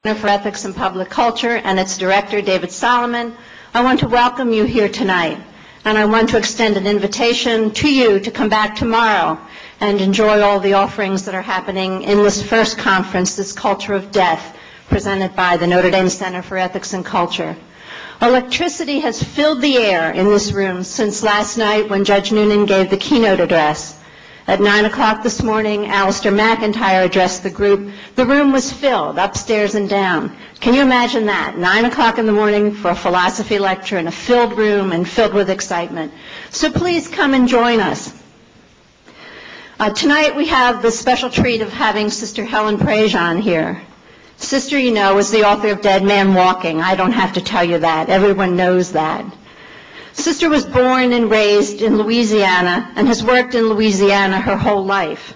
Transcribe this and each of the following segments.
Center for Ethics and Public Culture and its director, David Solomon. I want to welcome you here tonight, and I want to extend an invitation to you to come back tomorrow and enjoy all the offerings that are happening in this first conference, this Culture of Death, presented by the Notre Dame Center for Ethics and Culture. Electricity has filled the air in this room since last night when Judge Noonan gave the keynote address. At 9 o'clock this morning, Alistair McIntyre addressed the group. The room was filled, upstairs and down. Can you imagine that? 9 o'clock in the morning for a philosophy lecture in a filled room and filled with excitement. So please come and join us. Tonight we have the special treat of having Sister Helen Prejean here. Sister, you know, is the author of Dead Man Walking. I don't have to tell you that. Everyone knows that. Sister was born and raised in Louisiana and has worked in Louisiana her whole life.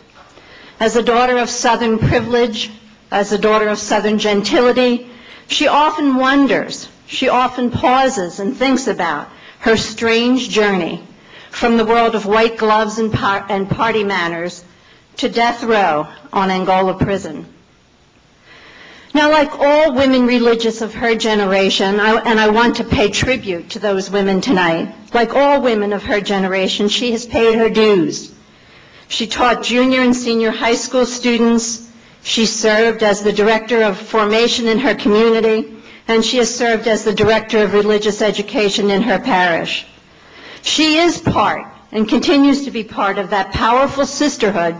As a daughter of Southern privilege, as a daughter of Southern gentility, she often wonders, she often pauses and thinks about her strange journey from the world of white gloves and party manners to death row on Angola prison. Now, like all women religious of her generation, and I want to pay tribute to those women tonight, like all women of her generation, she has paid her dues. She taught junior and senior high school students, she served as the director of formation in her community, and she has served as the director of religious education in her parish. She is part, and continues to be part, of that powerful sisterhood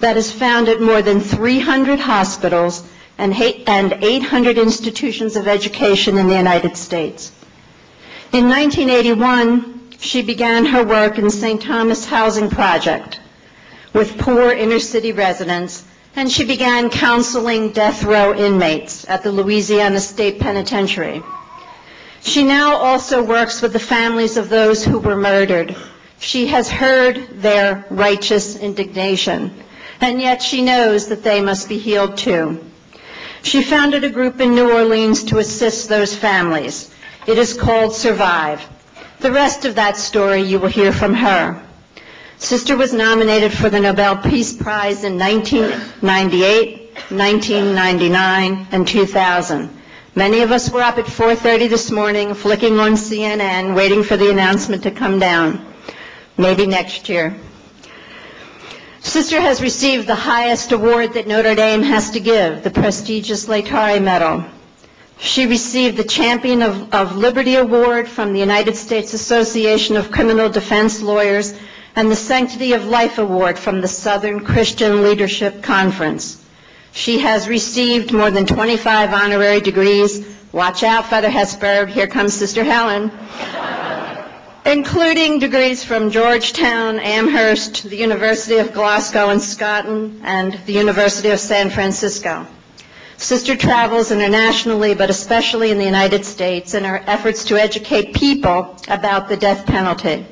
that is found at more than 300 hospitals and 800 institutions of education in the United States. In 1981, she began her work in St. Thomas Housing Project with poor inner-city residents, and she began counseling death row inmates at the Louisiana State Penitentiary. She now also works with the families of those who were murdered. She has heard their righteous indignation, and yet she knows that they must be healed too. She founded a group in New Orleans to assist those families. It is called Survive. The rest of that story you will hear from her. Sister was nominated for the Nobel Peace Prize in 1998, 1999, and 2000. Many of us were up at 4:30 this morning, flicking on CNN, waiting for the announcement to come down. Maybe next year. Sister has received the highest award that Notre Dame has to give, the prestigious Laetare Medal. She received the Champion of Liberty Award from the United States Association of Criminal Defense Lawyers and the Sanctity of Life Award from the Southern Christian Leadership Conference. She has received more than 25 honorary degrees. Watch out, Father Hesburgh, here comes Sister Helen. Including degrees from Georgetown, Amherst, the University of Glasgow in Scotland, and the University of San Francisco. Sister travels internationally, but especially in the United States, in her efforts to educate people about the death penalty.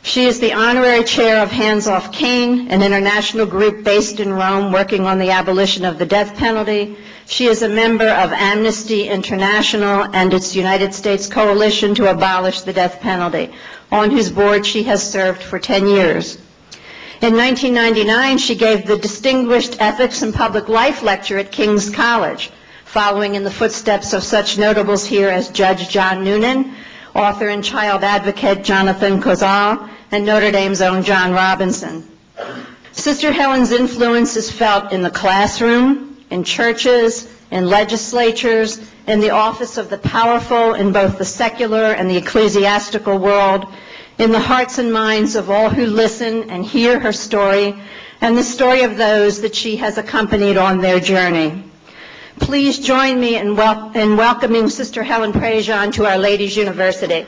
She is the honorary chair of Hands Off Cain, an international group based in Rome working on the abolition of the death penalty. She is a member of Amnesty International and its United States Coalition to Abolish the Death Penalty, on whose board she has served for 10 years. In 1999, she gave the Distinguished Ethics and Public Life Lecture at King's College, following in the footsteps of such notables here as Judge John Noonan, author and child advocate Jonathan Kozal, and Notre Dame's own John Robinson. Sister Helen's influence is felt in the classroom, in churches, in legislatures, in the office of the powerful in both the secular and the ecclesiastical world, in the hearts and minds of all who listen and hear her story, and the story of those that she has accompanied on their journey. Please join me in welcoming Sister Helen Prejean to Our Lady's University.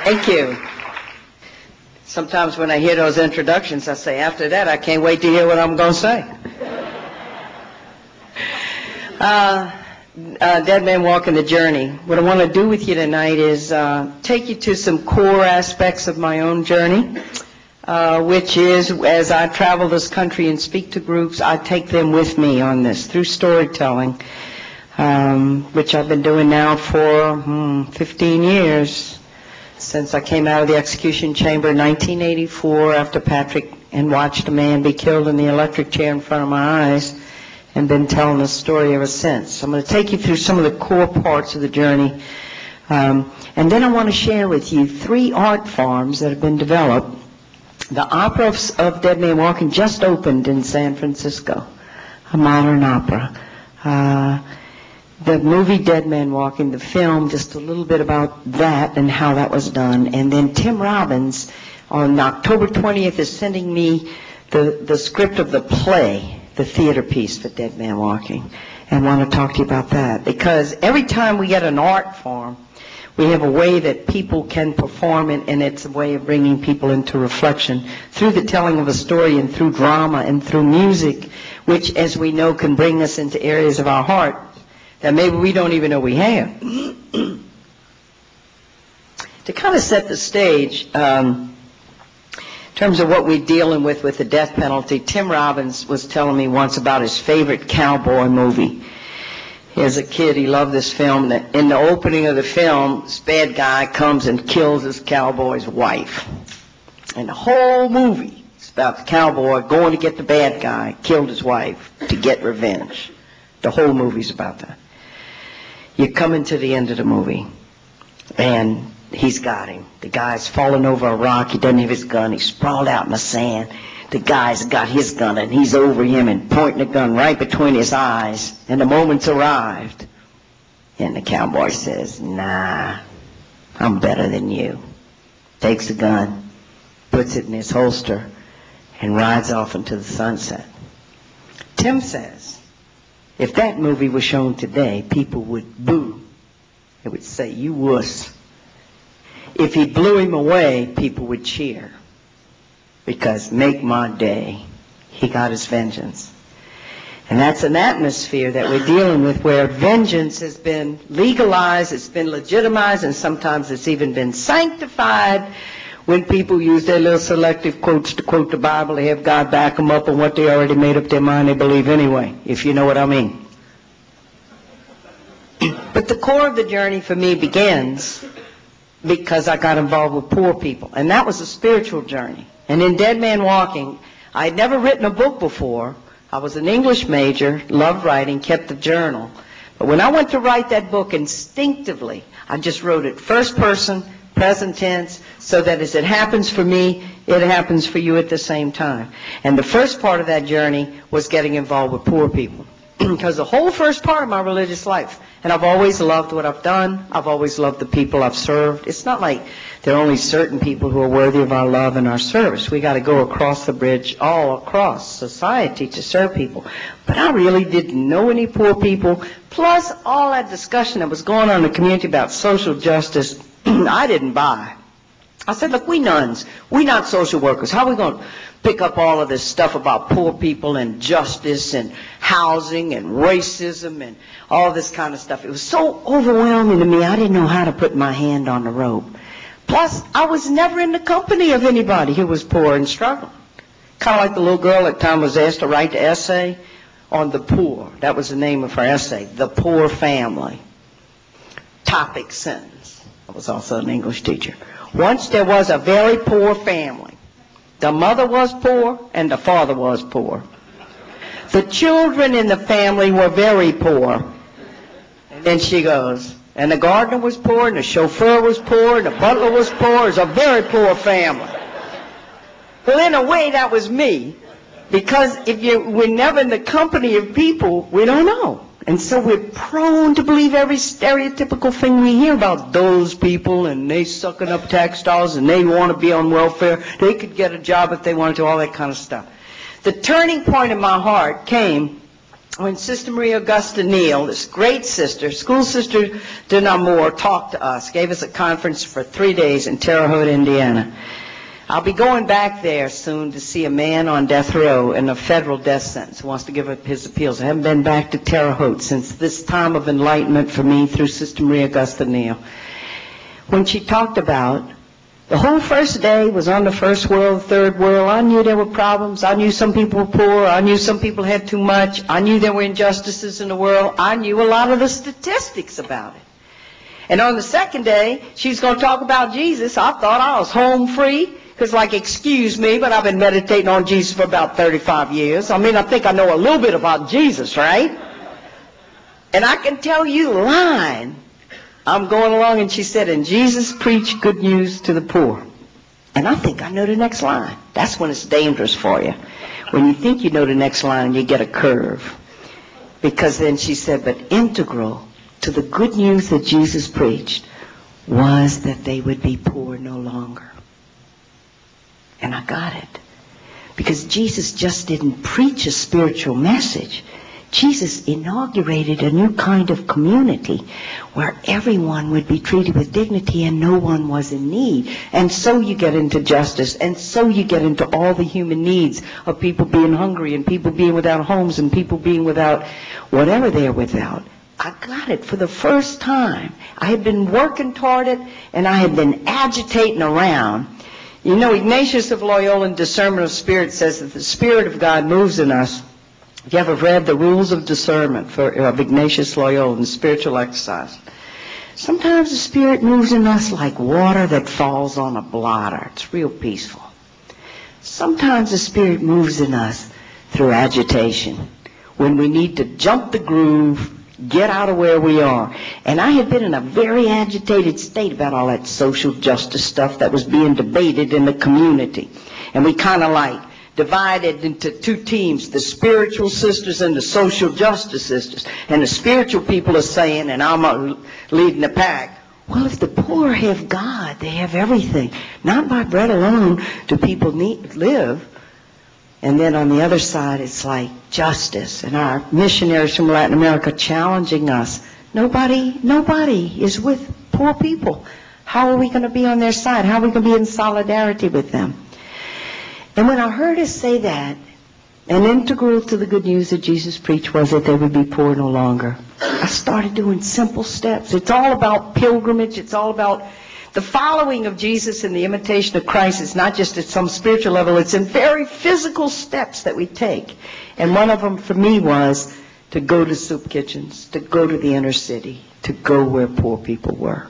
Thank you. Sometimes when I hear those introductions, I say, after that, I can't wait to hear what I'm going to say. Dead Man Walking the Journey. What I want to do with you tonight is take you to some core aspects of my own journey, which is, as I travel this country and speak to groups, I take them with me on this through storytelling. which I've been doing now for 15 years, since I came out of the execution chamber in 1984 after Patrick, and watched a man be killed in the electric chair in front of my eyes, and been telling the story ever since. So I'm going to take you through some of the core parts of the journey, and then I want to share with you 3 art forms that have been developed. The Opera of Dead Man Walking just opened in San Francisco, a modern opera. The movie Dead Man Walking, the film, just a little bit about that and how that was done. And then Tim Robbins on October 20th is sending me the script of the play, the theater piece for Dead Man Walking, and want to talk to you about that. Because every time we get an art form, we have a way that people can perform it, and it's a way of bringing people into reflection through the telling of a story and through drama and through music, which, as we know, can bring us into areas of our heart that maybe we don't even know we have. To kind of set the stage, in terms of what we're dealing with the death penalty, Tim Robbins was telling me once about his favorite cowboy movie. As a kid, he loved this film. In the opening of the film, this bad guy comes and kills this cowboy's wife. And the whole movie is about the cowboy going to get the bad guy, killed his wife, to get revenge. The whole movie's about that. You come into the end of the movie, and he's got him. The guy's fallen over a rock. He doesn't have his gun. He's sprawled out in the sand. The guy's got his gun, and he's over him and pointing the gun right between his eyes. And the moment's arrived. And the cowboy says, "Nah, I'm better than you." Takes the gun, puts it in his holster, and rides off into the sunset. Tim says, if that movie was shown today, people would boo. They would say, "You wuss." If he blew him away, people would cheer. Because make my day, he got his vengeance. And that's an atmosphere that we're dealing with, where vengeance has been legalized, it's been legitimized, and sometimes it's even been sanctified when people use their little selective quotes to quote the Bible. They have God back them up on what they already made up their mind they believe anyway, if you know what I mean. But the core of the journey for me begins because I got involved with poor people, and that was a spiritual journey. And in Dead Man Walking, I had never written a book before. I was an English major, loved writing, kept a journal. But when I went to write that book, instinctively, I just wrote it first person, present tense, so that as it happens for me, it happens for you at the same time. And the first part of that journey was getting involved with poor people. Because the whole first part of my religious life, and I've always loved what I've done, I've always loved the people I've served. It's not like there are only certain people who are worthy of our love and our service. We got to go across the bridge, all across society, to serve people. But I really didn't know any poor people. Plus, all that discussion that was going on in the community about social justice, I didn't buy. I said, look, we nuns, we not social workers. How are we going to pick up all of this stuff about poor people and justice and housing and racism and all this kind of stuff? It was so overwhelming to me, I didn't know how to put my hand on the rope. Plus, I was never in the company of anybody who was poor and struggling. Kind of like the little girl at the time was asked to write the essay on the poor. That was the name of her essay, The Poor Family. Topic sentence. I was also an English teacher. Once there was a very poor family. The mother was poor and the father was poor. The children in the family were very poor. And then she goes, and the gardener was poor, and the chauffeur was poor, and the butler was poor. It was a very poor family. Well, in a way, that was me. Because if we're never in the company of people, we don't know. And so we're prone to believe every stereotypical thing we hear about those people, and they sucking up tax dollars, and they want to be on welfare. They could get a job if they wanted to, all that kind of stuff. The turning point in my heart came when Sister Maria Augusta Neal, this great sister, school sister de Namur, talked to us, gave us a conference for 3 days in Terre Haute, Indiana. I'll be going back there soon to see a man on death row in a federal death sentence who wants to give up his appeals. I haven't been back to Terre Haute since this time of enlightenment for me through Sister Maria Augusta Neal. When she talked about The whole first day was on the first world, third world. I knew there were problems. I knew some people were poor. I knew some people had too much. I knew there were injustices in the world. I knew a lot of the statistics about it. And on the second day, she was going to talk about Jesus. I thought I was home free. Because, like, excuse me, but I've been meditating on Jesus for about 35 years. I mean, I think I know a little bit about Jesus, right? And I can tell you the line. I'm going along, and she said, and Jesus preached good news to the poor. And I think I know the next line. That's when it's dangerous for you. When you think you know the next line, you get a curve. Because then she said, but integral to the good news that Jesus preached was that they would be poor no longer. And I got it. Because Jesus just didn't preach a spiritual message. Jesus inaugurated a new kind of community where everyone would be treated with dignity and no one was in need. And so you get into justice, and so you get into all the human needs of people being hungry and people being without homes and people being without whatever they're without. I got it for the first time. I had been working toward it, and I had been agitating around. You know, Ignatius of Loyola in Discernment of Spirit says that the Spirit of God moves in us. If you ever read the Rules of Discernment of Ignatius Loyola in Spiritual Exercise, sometimes the Spirit moves in us like water that falls on a blotter. It's real peaceful. Sometimes the Spirit moves in us through agitation, when we need to jump the groove, get out of where we are. And I had been in a very agitated state about all that social justice stuff that was being debated in the community. And we kind of like divided into two teams, the spiritual sisters and the social justice sisters. And the spiritual people are saying, and I'm leading the pack, well, if the poor have God, they have everything. Not by bread alone do people live. And then on the other side, it's like justice. And our missionaries from Latin America challenging us. Nobody is with poor people. How are we going to be on their side? How are we going to be in solidarity with them? And when I heard us say that, an integral to the good news that Jesus preached was that they would be poor no longer, I started doing simple steps. It's all about pilgrimage. It's all about the following of Jesus and the imitation of Christ. Is not just at some spiritual level. It's in very physical steps that we take. And one of them for me was to go to soup kitchens, to go to the inner city, to go where poor people were.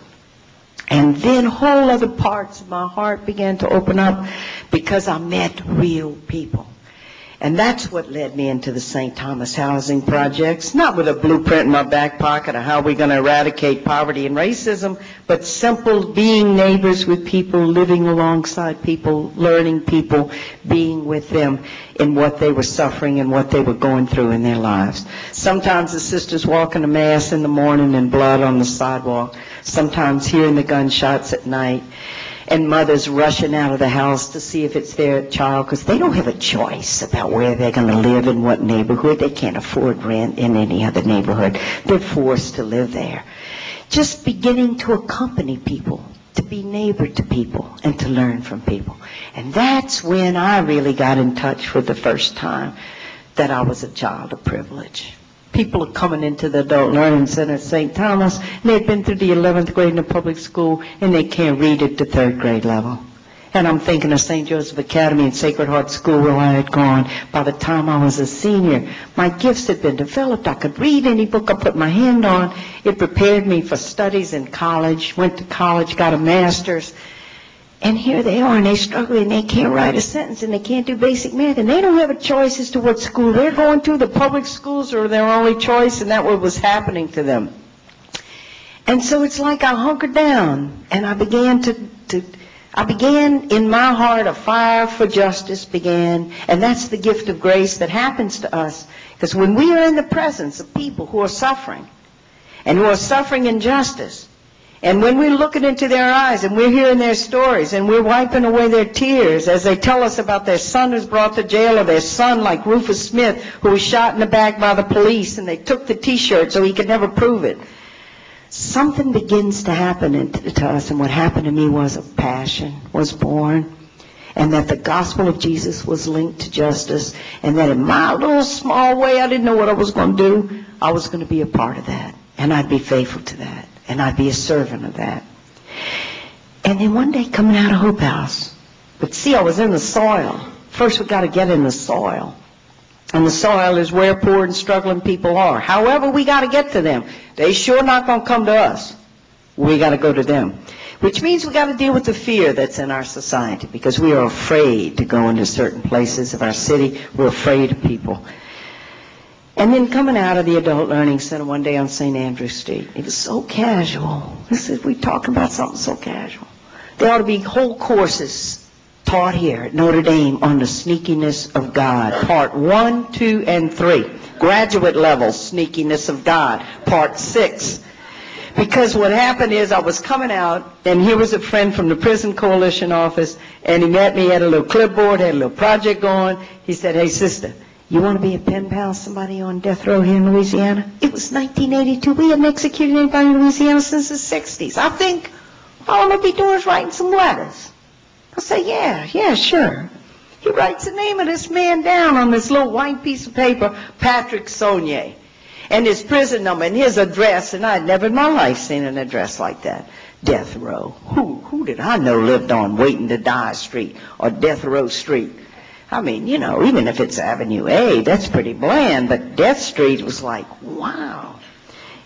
And then whole other parts of my heart began to open up because I met real people. And that's what led me into the St. Thomas housing projects, not with a blueprint in my back pocket of how we're going to eradicate poverty and racism, but simple being neighbors with people, living alongside people, learning people, being with them in what they were suffering and what they were going through in their lives. Sometimes the sisters walking to Mass in the morning and blood on the sidewalk, sometimes hearing the gunshots at night, and mothers rushing out of the house to see if it's their child, because they don't have a choice about where they're going to live, in what neighborhood. They can't afford rent in any other neighborhood. They're forced to live there. Just beginning to accompany people, to be neighbor to people, and to learn from people. And that's when I really got in touch for the first time that I was a child of privilege. People are coming into the Adult Learning Center at St. Thomas, and they've been through the 11th grade in the public school, and they can't read at the 3rd grade level. And I'm thinking of St. Joseph Academy and Sacred Heart School where I had gone. By the time I was a senior, my gifts had been developed. I could read any book I put my hand on. It prepared me for studies in college, went to college, got a master's. And here they are, and they struggle, and they can't write a sentence, and they can't do basic math, and they don't have a choice as to what school they're going to. The public schools are their only choice, and that's what was happening to them. And so it's like I hunkered down, and I began in my heart, a fire for justice began, and that's the gift of grace that happens to us. Because when we are in the presence of people who are suffering, and who are suffering injustice, and when we're looking into their eyes and we're hearing their stories and we're wiping away their tears as they tell us about their son who's brought to jail, or their son like Rufus Smith who was shot in the back by the police and they took the T-shirt so he could never prove it, something begins to happen to us. And what happened to me was a passion was born, and that the gospel of Jesus was linked to justice, and that in my little small way, I didn't know what I was going to do, I was going to be a part of that, and I'd be faithful to that. And I'd be a servant of that. And then one day coming out of Hope House, but see, I was in the soil. First we got to get in the soil. And the soil is where poor and struggling people are. However, we got to get to them. They sure not going to come to us. We got to go to them. Which means we got to deal with the fear that's in our society, because we are afraid to go into certain places of our city. We're afraid of people. And then coming out of the Adult Learning Center one day on St. Andrew Street, it was so casual. This is, we talking about something so casual. There ought to be whole courses taught here at Notre Dame on the sneakiness of God, part 1, 2, and 3. Graduate level sneakiness of God, part 6. Because what happened is I was coming out, and here was a friend from the Prison Coalition office, and he met me, had a little clipboard, had a little project going. He said, "Hey, sister, you want to be a pen pal of somebody on death row here in Louisiana?" It was 1982. We hadn't executed anybody in Louisiana since the 60s. I think all I'm going to be doing is writing some letters. I say, yeah, sure. He writes the name of this man down on this little white piece of paper, Patrick Saunier, and his prison number and his address, and I'd never in my life seen an address like that. Death Row. Who did I know lived on Waiting to Die Street or Death Row Street? I mean, you know, even if it's Avenue A, that's pretty bland, but Death Street was like, wow.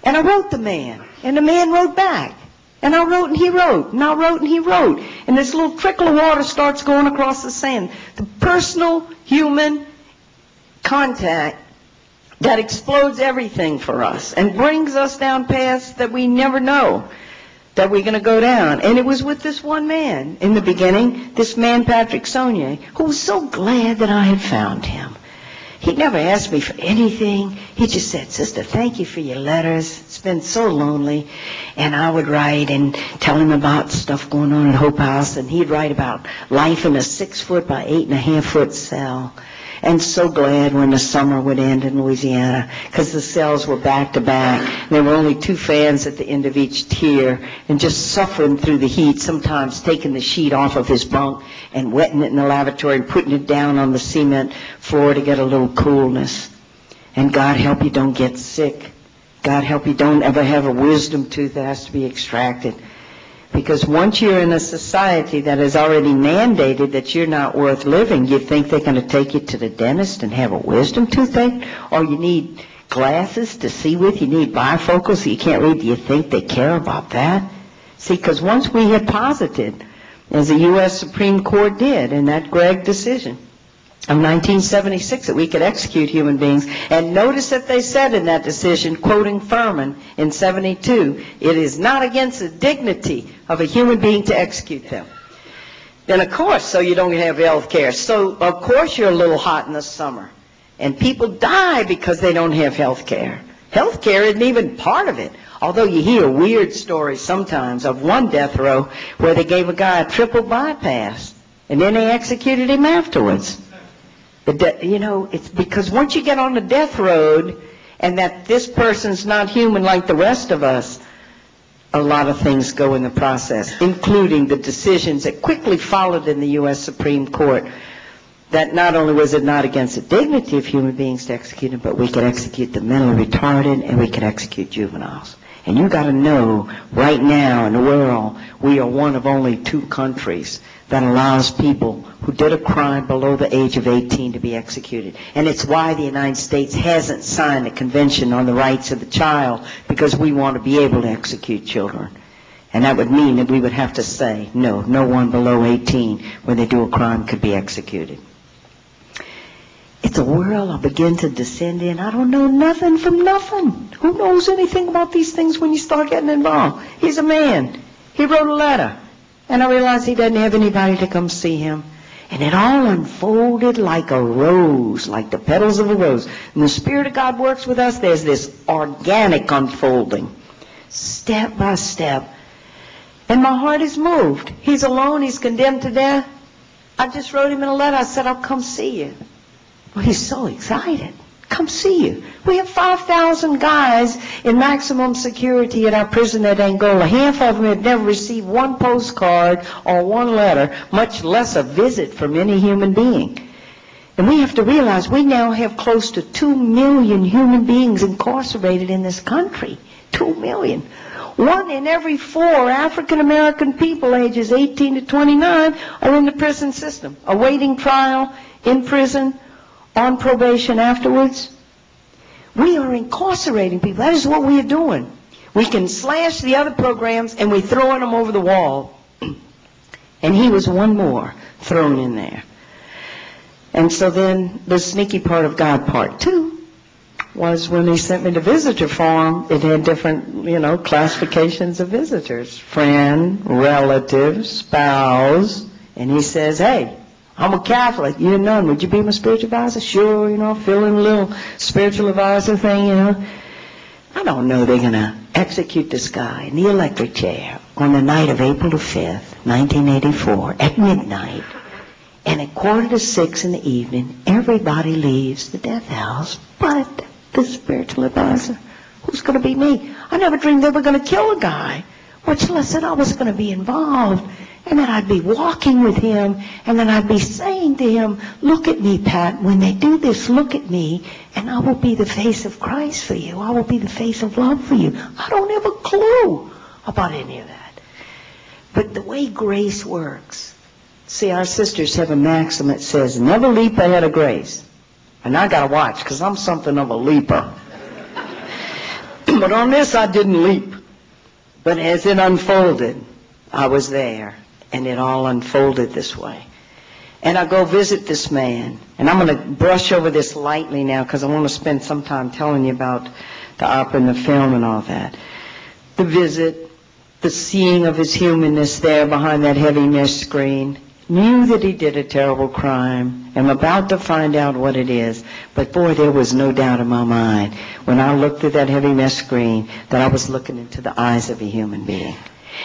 And I wrote the man, and the man wrote back. And I wrote and he wrote, and I wrote and he wrote. And this little trickle of water starts going across the sand. The personal human contact that explodes everything for us and brings us down paths that we never know that we're going to go down. And it was with this one man in the beginning, this man Patrick Saunier, who was so glad that I had found him. He never asked me for anything. He just said, "Sister, thank you for your letters. It's been so lonely." And I would write and tell him about stuff going on at Hope House, and he'd write about life in a 6-foot by 8.5-foot cell. And so glad when the summer would end in Louisiana, because the cells were back to back. There were only 2 fans at the end of each tier, and just suffering through the heat, sometimes taking the sheet off of his bunk and wetting it in the lavatory and putting it down on the cement floor to get a little coolness. And God help you don't get sick. God help you don't ever have a wisdom tooth that has to be extracted. Because once you're in a society that has already mandated that you're not worth living, you think they're going to take you to the dentist and have a wisdom tooth taken? Or you need glasses to see with, you need bifocals so you can't read. Do you think they care about that? See, because once we had posited, as the U.S. Supreme Court did in that Gregg decision of 1976, that we could execute human beings, and notice that they said in that decision, quoting Furman in 72, "It is not against the dignity of a human being to execute them." Then, of course, so you don't have health care. So, of course, you're a little hot in the summer. And people die because they don't have health care. Health care isn't even part of it. Although you hear weird stories sometimes of one death row where they gave a guy a triple bypass, and then they executed him afterwards. You know, it's because once you get on the death road and that this person's not human like the rest of us, a lot of things go in the process, including the decisions that quickly followed in the U.S. Supreme Court, that not only was it not against the dignity of human beings to execute them, but we could execute the mentally retarded and we could execute juveniles. And you got to know, right now in the world, we are one of only 2 countries that allows people who did a crime below the age of 18 to be executed. And it's why the United States hasn't signed the Convention on the Rights of the Child, because we want to be able to execute children. And that would mean that we would have to say, no one below 18 when they do a crime could be executed. It's a world I begin to descend in. I don't know nothing from nothing. Who knows anything about these things when you start getting involved? He's a man. He wrote a letter. And I realized he doesn't have anybody to come see him. And it all unfolded like a rose, like the petals of a rose. And the Spirit of God works with us. There's this organic unfolding, step by step. And my heart is moved. He's alone. He's condemned to death. I just wrote him in a letter. I said, "I'll come see you." Well, he's so excited. Come see you. We have 5,000 guys in maximum security at our prison at Angola. Half of them have never received one postcard or one letter, much less a visit from any human being. And we have to realize we now have close to 2 million human beings incarcerated in this country. 2 million. 1 in every 4 African-American people ages 18 to 29 are in the prison system, awaiting trial, in prison, on probation afterwards. We are incarcerating people. That is what we are doing. We can slash the other programs and we're throwing them over the wall. And he was one more thrown in there. And so then the sneaky part of God, part 2, was when he sent me to visitor form, it had different, classifications of visitors. Friend, relative, spouse. And he says, hey, I'm a Catholic, you're a nun, would you be my spiritual advisor? Sure, fill in a little spiritual advisor thing, I don't know they're going to execute this guy in the electric chair on the night of April the 5th, 1984, at midnight. And at 5:45 in the evening, everybody leaves the death house but the spiritual advisor. Who's going to be me? I never dreamed they were going to kill a guy, much less that I was going to be involved. And then I'd be walking with him, and then I'd be saying to him, look at me, Pat, when they do this, look at me, and I will be the face of Christ for you. I will be the face of love for you. I don't have a clue about any of that. But the way grace works, see, our sisters have a maxim that says, never leap ahead of grace. And I got to watch, because I'm something of a leaper. But on this, I didn't leap. But as it unfolded, I was there. And it all unfolded this way. And I go visit this man. And I'm going to brush over this lightly now because I want to spend some time telling you about the opera and the film and all that. The visit, the seeing of his humanness there behind that heavy mesh screen. Knew that he did a terrible crime. I'm about to find out what it is. But boy, there was no doubt in my mind when I looked at that heavy mesh screen that I was looking into the eyes of a human being.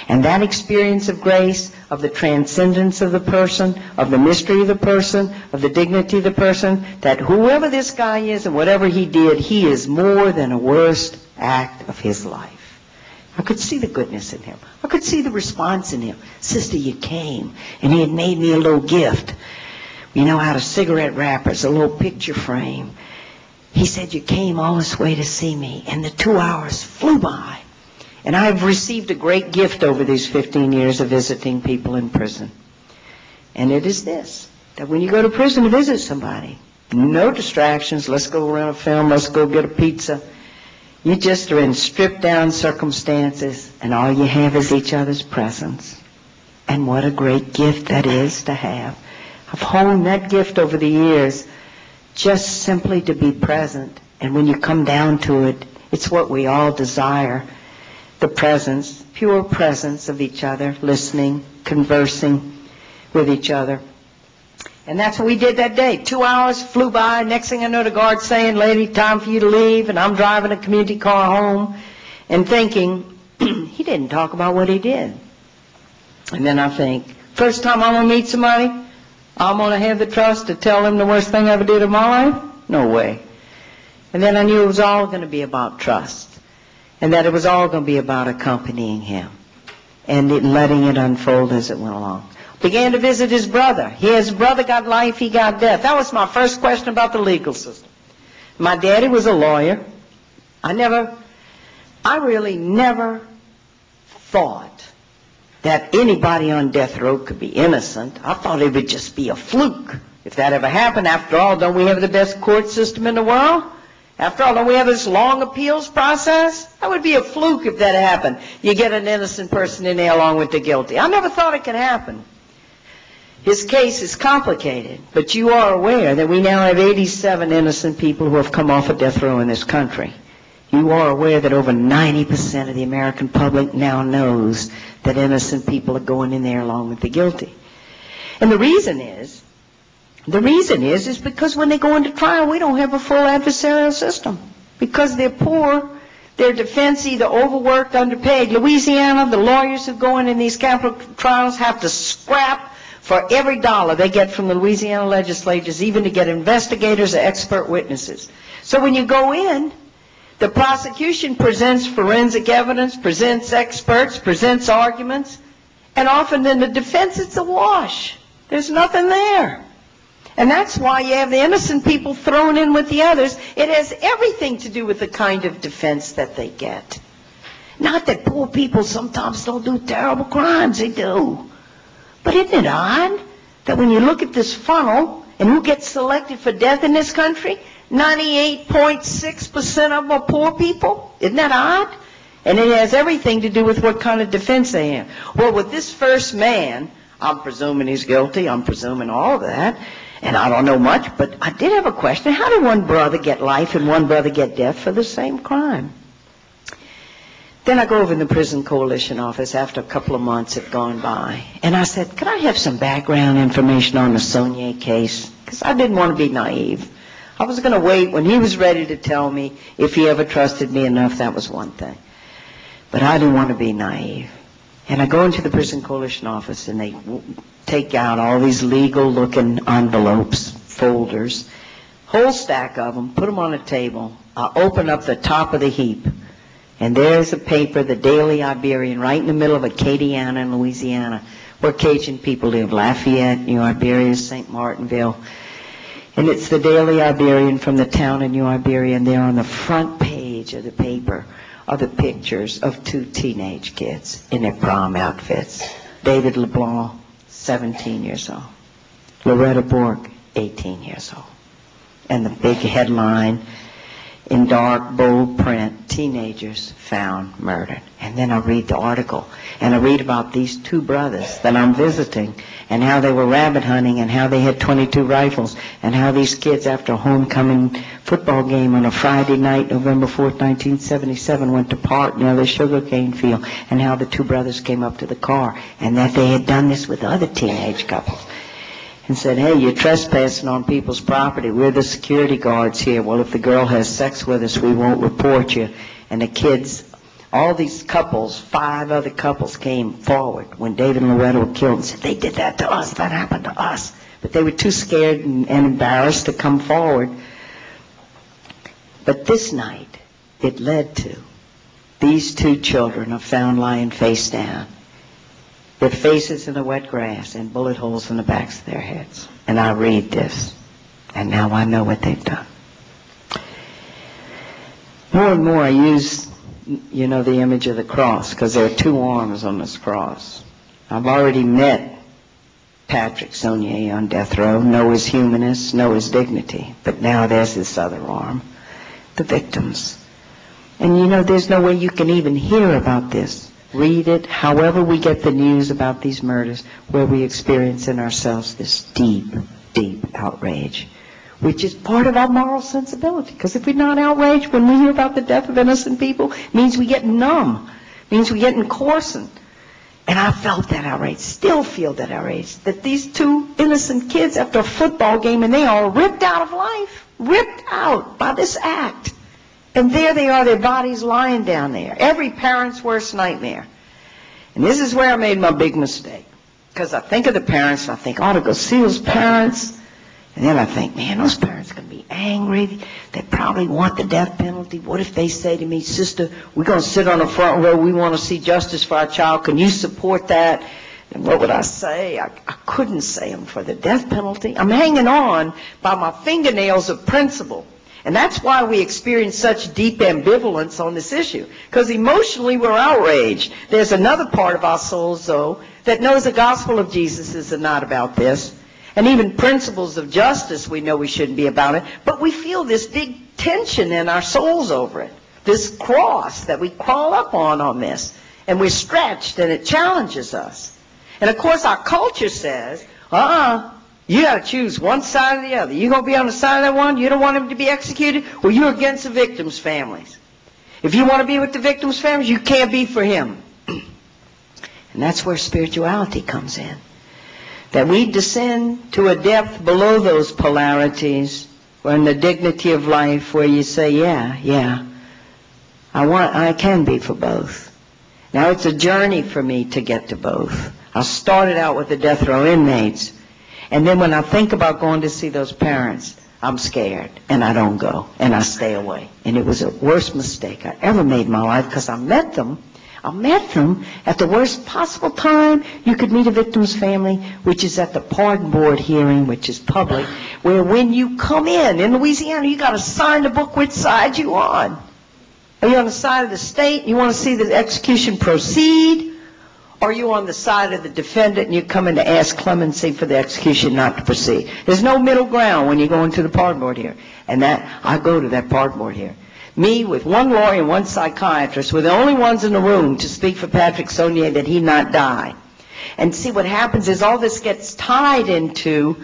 And that experience of grace, of the transcendence of the person, of the mystery of the person, of the dignity of the person, that whoever this guy is and whatever he did, he is more than a worst act of his life. I could see the goodness in him. I could see the response in him. Sister, you came, and he had made me a little gift, out of cigarette wrappers, a little picture frame. He said, you came all this way to see me, and the 2 hours flew by. And I've received a great gift over these 15 years of visiting people in prison. And it is this, that when you go to prison to visit somebody, no distractions, let's go rent a film, let's go get a pizza. You just are in stripped down circumstances, and all you have is each other's presence. And what a great gift that is to have. I've honed that gift over the years, just simply to be present. And when you come down to it, it's what we all desire. The presence, pure presence of each other, listening, conversing with each other. And that's what we did that day. 2 hours flew by. Next thing I know, the guard's saying, lady, time for you to leave. And I'm driving a community car home and thinking, he didn't talk about what he did. And then I think, first time I'm going to meet somebody, I'm going to have the trust to tell them the worst thing I ever did in my life? No way. And then I knew it was all going to be about trust. And that it was all going to be about accompanying him and letting it unfold as it went along. Began to visit his brother. His brother got life, he got death. That was my first question about the legal system. My daddy was a lawyer. I really never thought that anybody on death row could be innocent. I thought it would just be a fluke if that ever happened. After all, don't we have the best court system in the world? After all, don't we have this long appeals process? That would be a fluke if that happened. You get an innocent person in there along with the guilty. I never thought it could happen. His case is complicated, but you are aware that we now have 87 innocent people who have come off of death row in this country. You are aware that over 90% of the American public now knows that innocent people are going in there along with the guilty. And the reason is because when they go into trial, we don't have a full adversarial system. Because they're poor, their defense either overworked, underpaid. Louisiana, the lawyers who go in these capital trials have to scrap for every dollar they get from the Louisiana legislatures, even to get investigators or expert witnesses. So when you go in, the prosecution presents forensic evidence, presents experts, presents arguments, and often then the defense, it's a wash. There's nothing there. And that's why you have the innocent people thrown in with the others. It has everything to do with the kind of defense that they get. Not that poor people sometimes don't do terrible crimes, they do. But isn't it odd that when you look at this funnel and who gets selected for death in this country, 98.6% of them are poor people? Isn't that odd? And it has everything to do with what kind of defense they have. Well, with this first man, I'm presuming he's guilty, I'm presuming all of that, and I don't know much, but I did have a question. How did one brother get life and one brother get death for the same crime? Then I go over in the Prison Coalition office after a couple of months had gone by, and I said, could I have some background information on the Saunier case? Because I didn't want to be naive. I was going to wait when he was ready to tell me. If he ever trusted me enough, that was one thing. But I didn't want to be naive. And I go into the Prison Coalition office, and they take out all these legal-looking envelopes, folders, whole stack of them, put them on a table. I open up the top of the heap, and there's a paper, the Daily Iberian, right in the middle of Acadiana in Louisiana, where Cajun people live, Lafayette, New Iberia, St. Martinville. And it's the Daily Iberian from the town of New Iberia, and there on the front page of the paper are the pictures of two teenage kids in their prom outfits. David LeBlanc, 17 years old. Loretta Bork, 18 years old. And the big headline in dark, bold print, teenagers found murdered. And then I read the article, and I read about these two brothers that I'm visiting, and how they were rabbit hunting, and how they had 22 rifles, and how these kids, after a homecoming football game on a Friday night, November 4th, 1977, went to park near the sugarcane field, and how the two brothers came up to the car, and that they had done this with other teenage couples. And said, hey, you're trespassing on people's property. We're the security guards here. Well, if the girl has sex with us, we won't report you. And the kids, all these couples, 5 other couples came forward when David and Loretta were killed and said, they did that to us, that happened to us. But they were too scared and embarrassed to come forward. But this night, it led to these 2 children are found lying face down, their faces in the wet grass and bullet holes in the backs of their heads. And I read this, and now I know what they've done. More and more I use, the image of the cross, because there are 2 arms on this cross. I've already met Patrick Saunier on death row, know his humanness, know his dignity. But now there's this other arm, the victims. And there's no way you can even hear about this. Read it, however we get the news about these murders, where we experience in ourselves this deep, deep outrage, which is part of our moral sensibility. Because if we're not outraged when we hear about the death of innocent people, it means we get numb, it means we get coarsened. And I felt that outrage, still feel that outrage, that these 2 innocent kids after a football game, and they are ripped out of life, ripped out by this act. And there they are, their bodies lying down there. Every parent's worst nightmare. And this is where I made my big mistake. Because I think of the parents, and I think, I ought to go see those parents. And then I think, man, those parents are going to be angry. They probably want the death penalty. What if they say to me, sister, we're going to sit on the front row. We want to see justice for our child. Can you support that? And what would I say? I couldn't say them for the death penalty. I'm hanging on by my fingernails of principle. And that's why we experience such deep ambivalence on this issue, because emotionally we're outraged. There's another part of our souls, though, that knows the gospel of Jesus is not about this. And even principles of justice, we know we shouldn't be about it. But we feel this big tension in our souls over it, this cross that we crawl up on this. And we're stretched, and it challenges us. And, of course, our culture says, you got to choose one side or the other. You're going to be on the side of that one? You don't want him to be executed? Well, you're against the victims' families. If you want to be with the victims' families, you can't be for him. And that's where spirituality comes in. That we descend to a depth below those polarities, where in the dignity of life, where you say, yeah, I can be for both. Now, it's a journey for me to get to both. I started out with the death row inmates. And then when I think about going to see those parents, I'm scared, and I don't go, and I stay away. And it was the worst mistake I ever made in my life, because I met them at the worst possible time you could meet a victim's family, which is at the pardon board hearing, which is public, where when you come in Louisiana, you got to sign the book which side you on. Are you on the side of the state? You want to see the execution proceed? Or are you on the side of the defendant and you're coming to ask clemency for the execution not to proceed? There's no middle ground when you go into the pardon board here. And I go to that pardon board here. Me with one lawyer and one psychiatrist were the only ones in the room to speak for Patrick Saunier that he not die. And see, what happens is all this gets tied into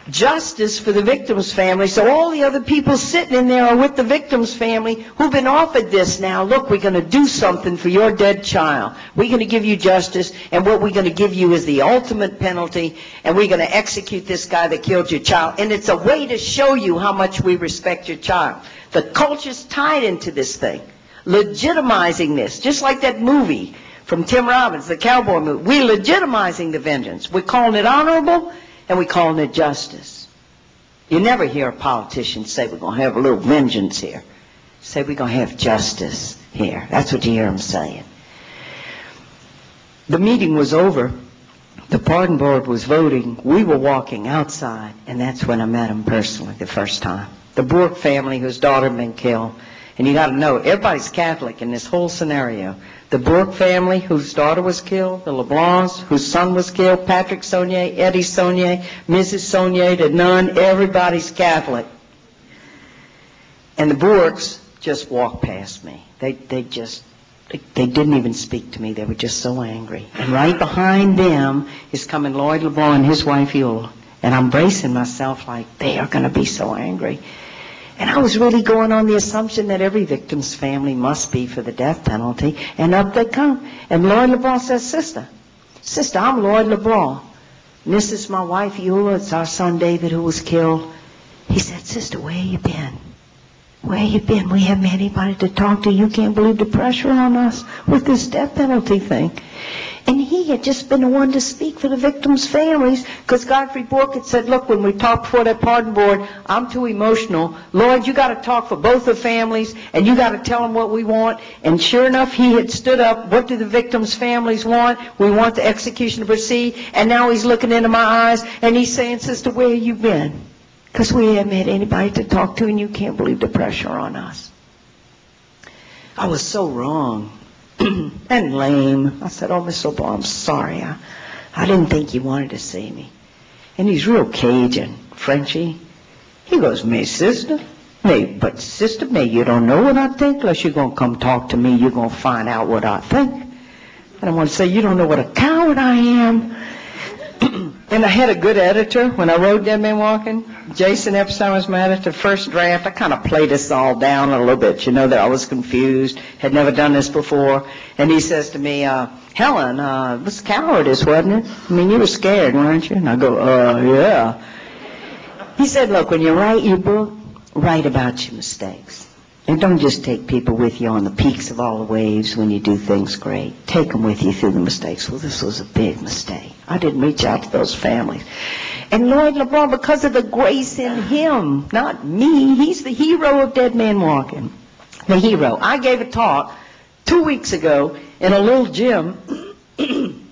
justice for the victim's family. So all the other people sitting in there are with the victim's family who've been offered this now. Look, we're going to do something for your dead child. We're going to give you justice, and what we're going to give you is the ultimate penalty, and we're going to execute this guy that killed your child. And it's a way to show you how much we respect your child. The culture's tied into this thing, legitimizing this, just like that movie from Tim Robbins, the cowboy movie. We're legitimizing the vengeance. We're calling it honorable, and we're calling it justice. You never hear a politician say we're going to have a little vengeance here. Say we're going to have justice here. That's what you hear them saying. The meeting was over. The pardon board was voting. We were walking outside, and that's when I met him personally the first time. The Bourke family, whose daughter had been killed. And you got to know, everybody's Catholic in this whole scenario. The Bourke family, whose daughter was killed, the LeBlancs, whose son was killed, Patrick Saunier, Eddie Saunier, Mrs. Saunier, the nun, everybody's Catholic. And the Bourques just walked past me. They didn't even speak to me. They were just so angry. And right behind them is coming Lloyd LeBlanc and his wife Eula. And I'm bracing myself like, they are going to be so angry. And I was really going on the assumption that every victim's family must be for the death penalty. And up they come. And Lloyd LeBlanc says, Sister, I'm Lloyd LeBlanc. And this is my wife, Eula. It's our son, David, who was killed. He said, Sister, where you been? Where you been? We haven't had anybody to talk to. You can't believe the pressure on us with this death penalty thing. And he had just been the one to speak for the victims' families, because Godfrey Bourke had said, look, when we talked before that pardon board, I'm too emotional. Lord, you got to talk for both the families, and you got to tell them what we want. And sure enough, he had stood up. What do the victims' families want? We want the execution to proceed. And now he's looking into my eyes, and he's saying, Sister, where you been? Because we haven't had anybody to talk to, and you can't believe the pressure on us. I was so wrong. And lame. I said, oh, Miss LeBlanc, I'm sorry. I didn't think you wanted to see me. And he's real Cajun, Frenchy. He goes, me, sister? But sister, you don't know what I think unless you're going to come talk to me. You're going to find out what I think. And I want to say, you don't know what a coward I am. And I had a good editor when I wrote Dead Man Walking. Jason Epstein was my editor. First draft, I kind of played this all down a little bit, that I was confused, had never done this before. And he says to me, Helen, it was cowardice, wasn't it? I mean, you were scared, weren't you? And I go, yeah. He said, look, when you write your book, write about your mistakes. And don't just take people with you on the peaks of all the waves when you do things great. Take them with you through the mistakes. Well, this was a big mistake. I didn't reach out to those families. And Lloyd LeBlanc, because of the grace in him, not me, he's the hero of Dead Man Walking. The hero. I gave a talk 2 weeks ago in a little gym in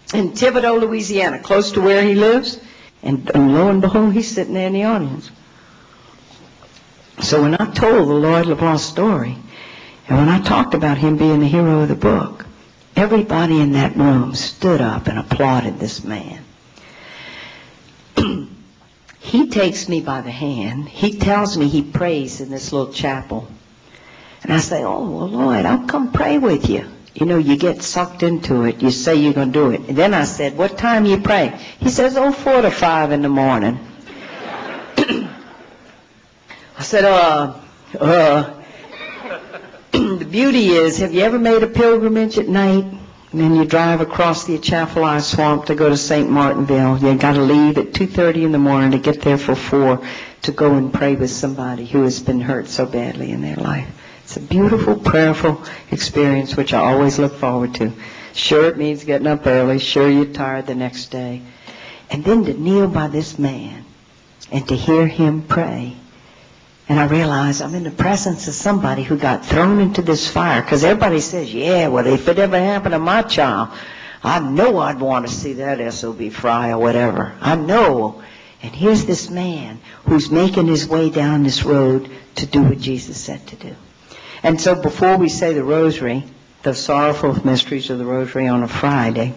Thibodaux, Louisiana, close to where he lives. And lo and behold, he's sitting there in the audience. So when I told the Lloyd LeBlanc story, and when I talked about him being the hero of the book, everybody in that room stood up and applauded this man. He takes me by the hand. He tells me he prays in this little chapel. And I say, oh, well, Lloyd, I'll come pray with you. You get sucked into it. You say you're going to do it. And then I said, what time you pray? He says, 4 to 5 in the morning. I said, the beauty is, have you ever made a pilgrimage at night? And then you drive across the Atchafalaya Swamp to go to St. Martinville. You got to leave at 2:30 in the morning to get there for 4 to go and pray with somebody who has been hurt so badly in their life. It's a beautiful, prayerful experience, which I always look forward to. Sure, it means getting up early. Sure, you're tired the next day. And then to kneel by this man and to hear him pray. And I realized I'm in the presence of somebody who got thrown into this fire. Because everybody says, yeah, well, if it ever happened to my child, I know I'd want to see that SOB fry or whatever. I know. And here's this man who's making his way down this road to do what Jesus said to do. And so before we say the rosary, the sorrowful mysteries of the rosary on a Friday,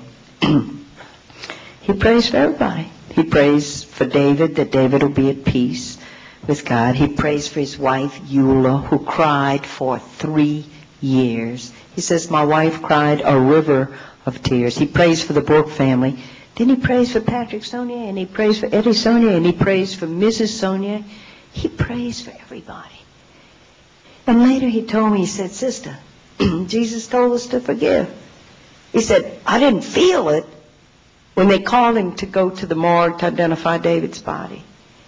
he prays for everybody. He prays for David, that David will be at peace with God. He prays for his wife, Eula, who cried for 3 years. He says, my wife cried a river of tears. He prays for the Brooke family. Then he prays for Patrick Saunier, and he prays for Eddie Saunier, and he prays for Mrs. Saunier. He prays for everybody. And later he told me, he said, sister, Jesus told us to forgive. He said, I didn't feel it when they called him to go to the morgue to identify David's body.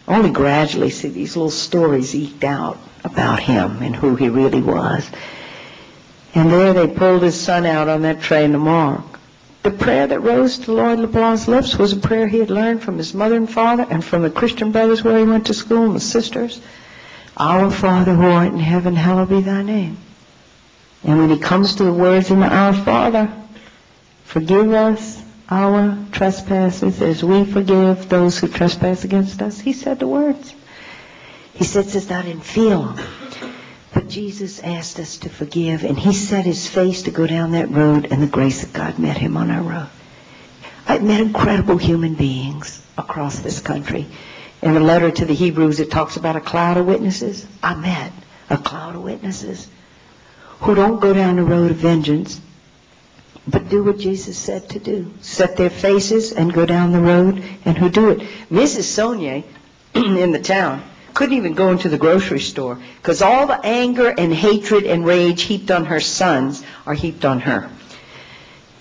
Only gradually see these little stories eked out about him and who he really was. And there they pulled his son out on that tray in the morgue. The prayer that rose to Lloyd LeBlanc's lips was a prayer he had learned from his mother and father and from the Christian brothers where he went to school and the sisters. Our Father who art in heaven, hallowed be thy name. And when he comes to the words in the Our Father, forgive us our trespasses as we forgive those who trespass against us. He said the words. He said, sister, I didn't feel them. But Jesus asked us to forgive, and he set his face to go down that road, and the grace of God met him on our road. I've met incredible human beings across this country. In the letter to the Hebrews, it talks about a cloud of witnesses. I met a cloud of witnesses who don't go down the road of vengeance, but do what Jesus said to do. Set their faces and go down the road, and who do it. Mrs. Saunier in the town couldn't even go into the grocery store because all the anger and hatred and rage heaped on her sons are heaped on her.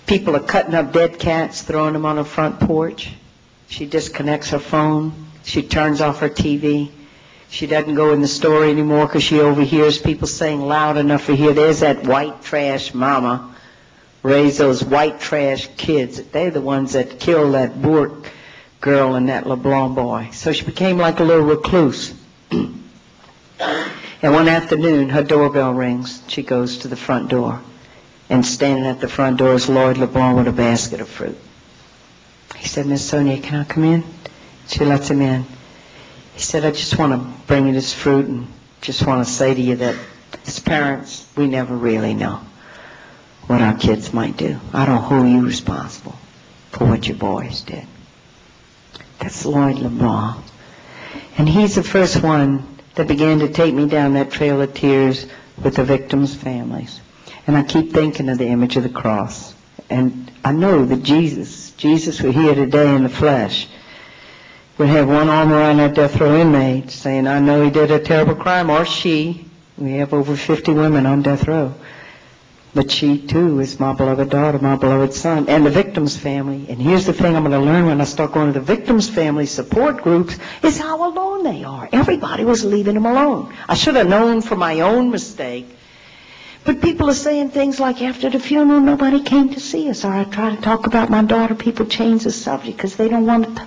People are cutting up dead cats, throwing them on her front porch. She disconnects her phone. She turns off her TV. She doesn't go in the store anymore because she overhears people saying loud enough for her, there's that white trash mama. Raise those white trash kids. They're the ones that killed that Bourke girl and that LeBlanc boy. So she became like a little recluse. And one afternoon, her doorbell rings. She goes to the front door. And standing at the front door is Lloyd LeBlanc with a basket of fruit. He said, Miss Sonia, can I come in? She lets him in. He said, I just want to bring you this fruit and just want to say to you that as parents, we never really know what our kids might do. I don't hold you responsible for what your boys did. That's Lloyd LeBlanc. And he's the first one that began to take me down that trail of tears with the victims' families. And I keep thinking of the image of the cross. And I know that Jesus were here today in the flesh, would have one arm around that death row inmate saying, I know he did a terrible crime, or she. We have over 50 women on death row. But she, too, is my beloved daughter, my beloved son, and the victim's family. And here's the thing I'm going to learn when I start going to the victim's family support groups, is how alone they are. Everybody was leaving them alone. I should have known from my own mistake. But people are saying things like, after the funeral, nobody came to see us. Or I try to talk about my daughter, people change the subject because they don't want to.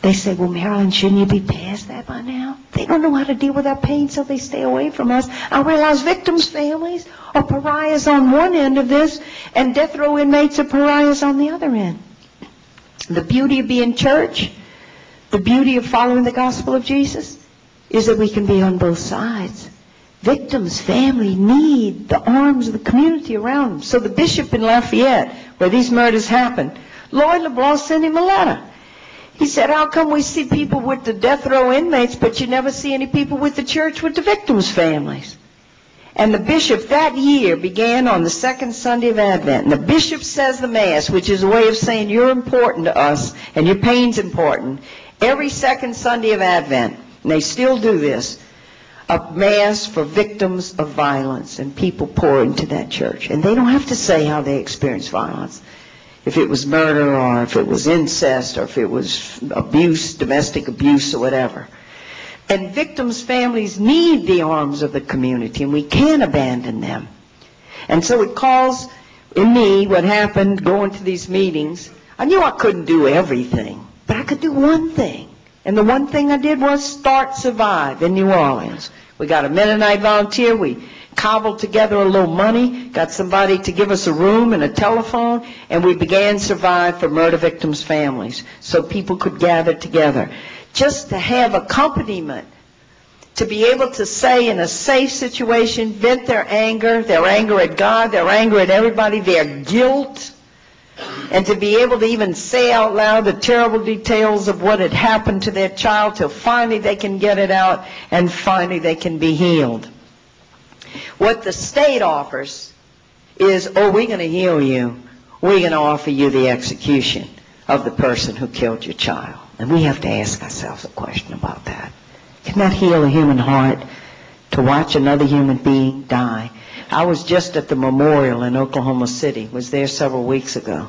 They say, well, Marilyn, shouldn't you be past that by now? They don't know how to deal with our pain, so they stay away from us. I realize victims' families are pariahs on one end of this, and death row inmates are pariahs on the other end. The beauty of being church, the beauty of following the gospel of Jesus, is that we can be on both sides. Victims' family need the arms of the community around them. So the bishop in Lafayette, where these murders happened, Lloyd LeBlanc sent him a letter. He said, how come we see people with the death row inmates, but you never see any people with the church with the victims' families? And the bishop that year began on the second Sunday of Advent. And the bishop says the Mass, which is a way of saying you're important to us and your pain's important, every second Sunday of Advent. And they still do this. A Mass for victims of violence. And people pour into that church. And they don't have to say how they experience violence. If it was murder or if it was incest or if it was abuse, domestic abuse or whatever. And victims' families need the arms of the community, and we can't abandon them. And so it calls in me what happened going to these meetings. I knew I couldn't do everything, but I could do one thing. And the one thing I did was start Survive in New Orleans. We got a Mennonite volunteer. We cobbled together a little money, got somebody to give us a room and a telephone, and we began Survive for murder victims' families so people could gather together. Just to have accompaniment to be able to say in a safe situation, vent their anger at God, their anger at everybody, their guilt, and to be able to even say out loud the terrible details of what had happened to their child till finally they can get it out and finally they can be healed. What the state offers is, oh, we're going to heal you. We're going to offer you the execution of the person who killed your child. And we have to ask ourselves a question about that. Can that heal a human heart to watch another human being die? I was just at the memorial in Oklahoma City, was there several weeks ago.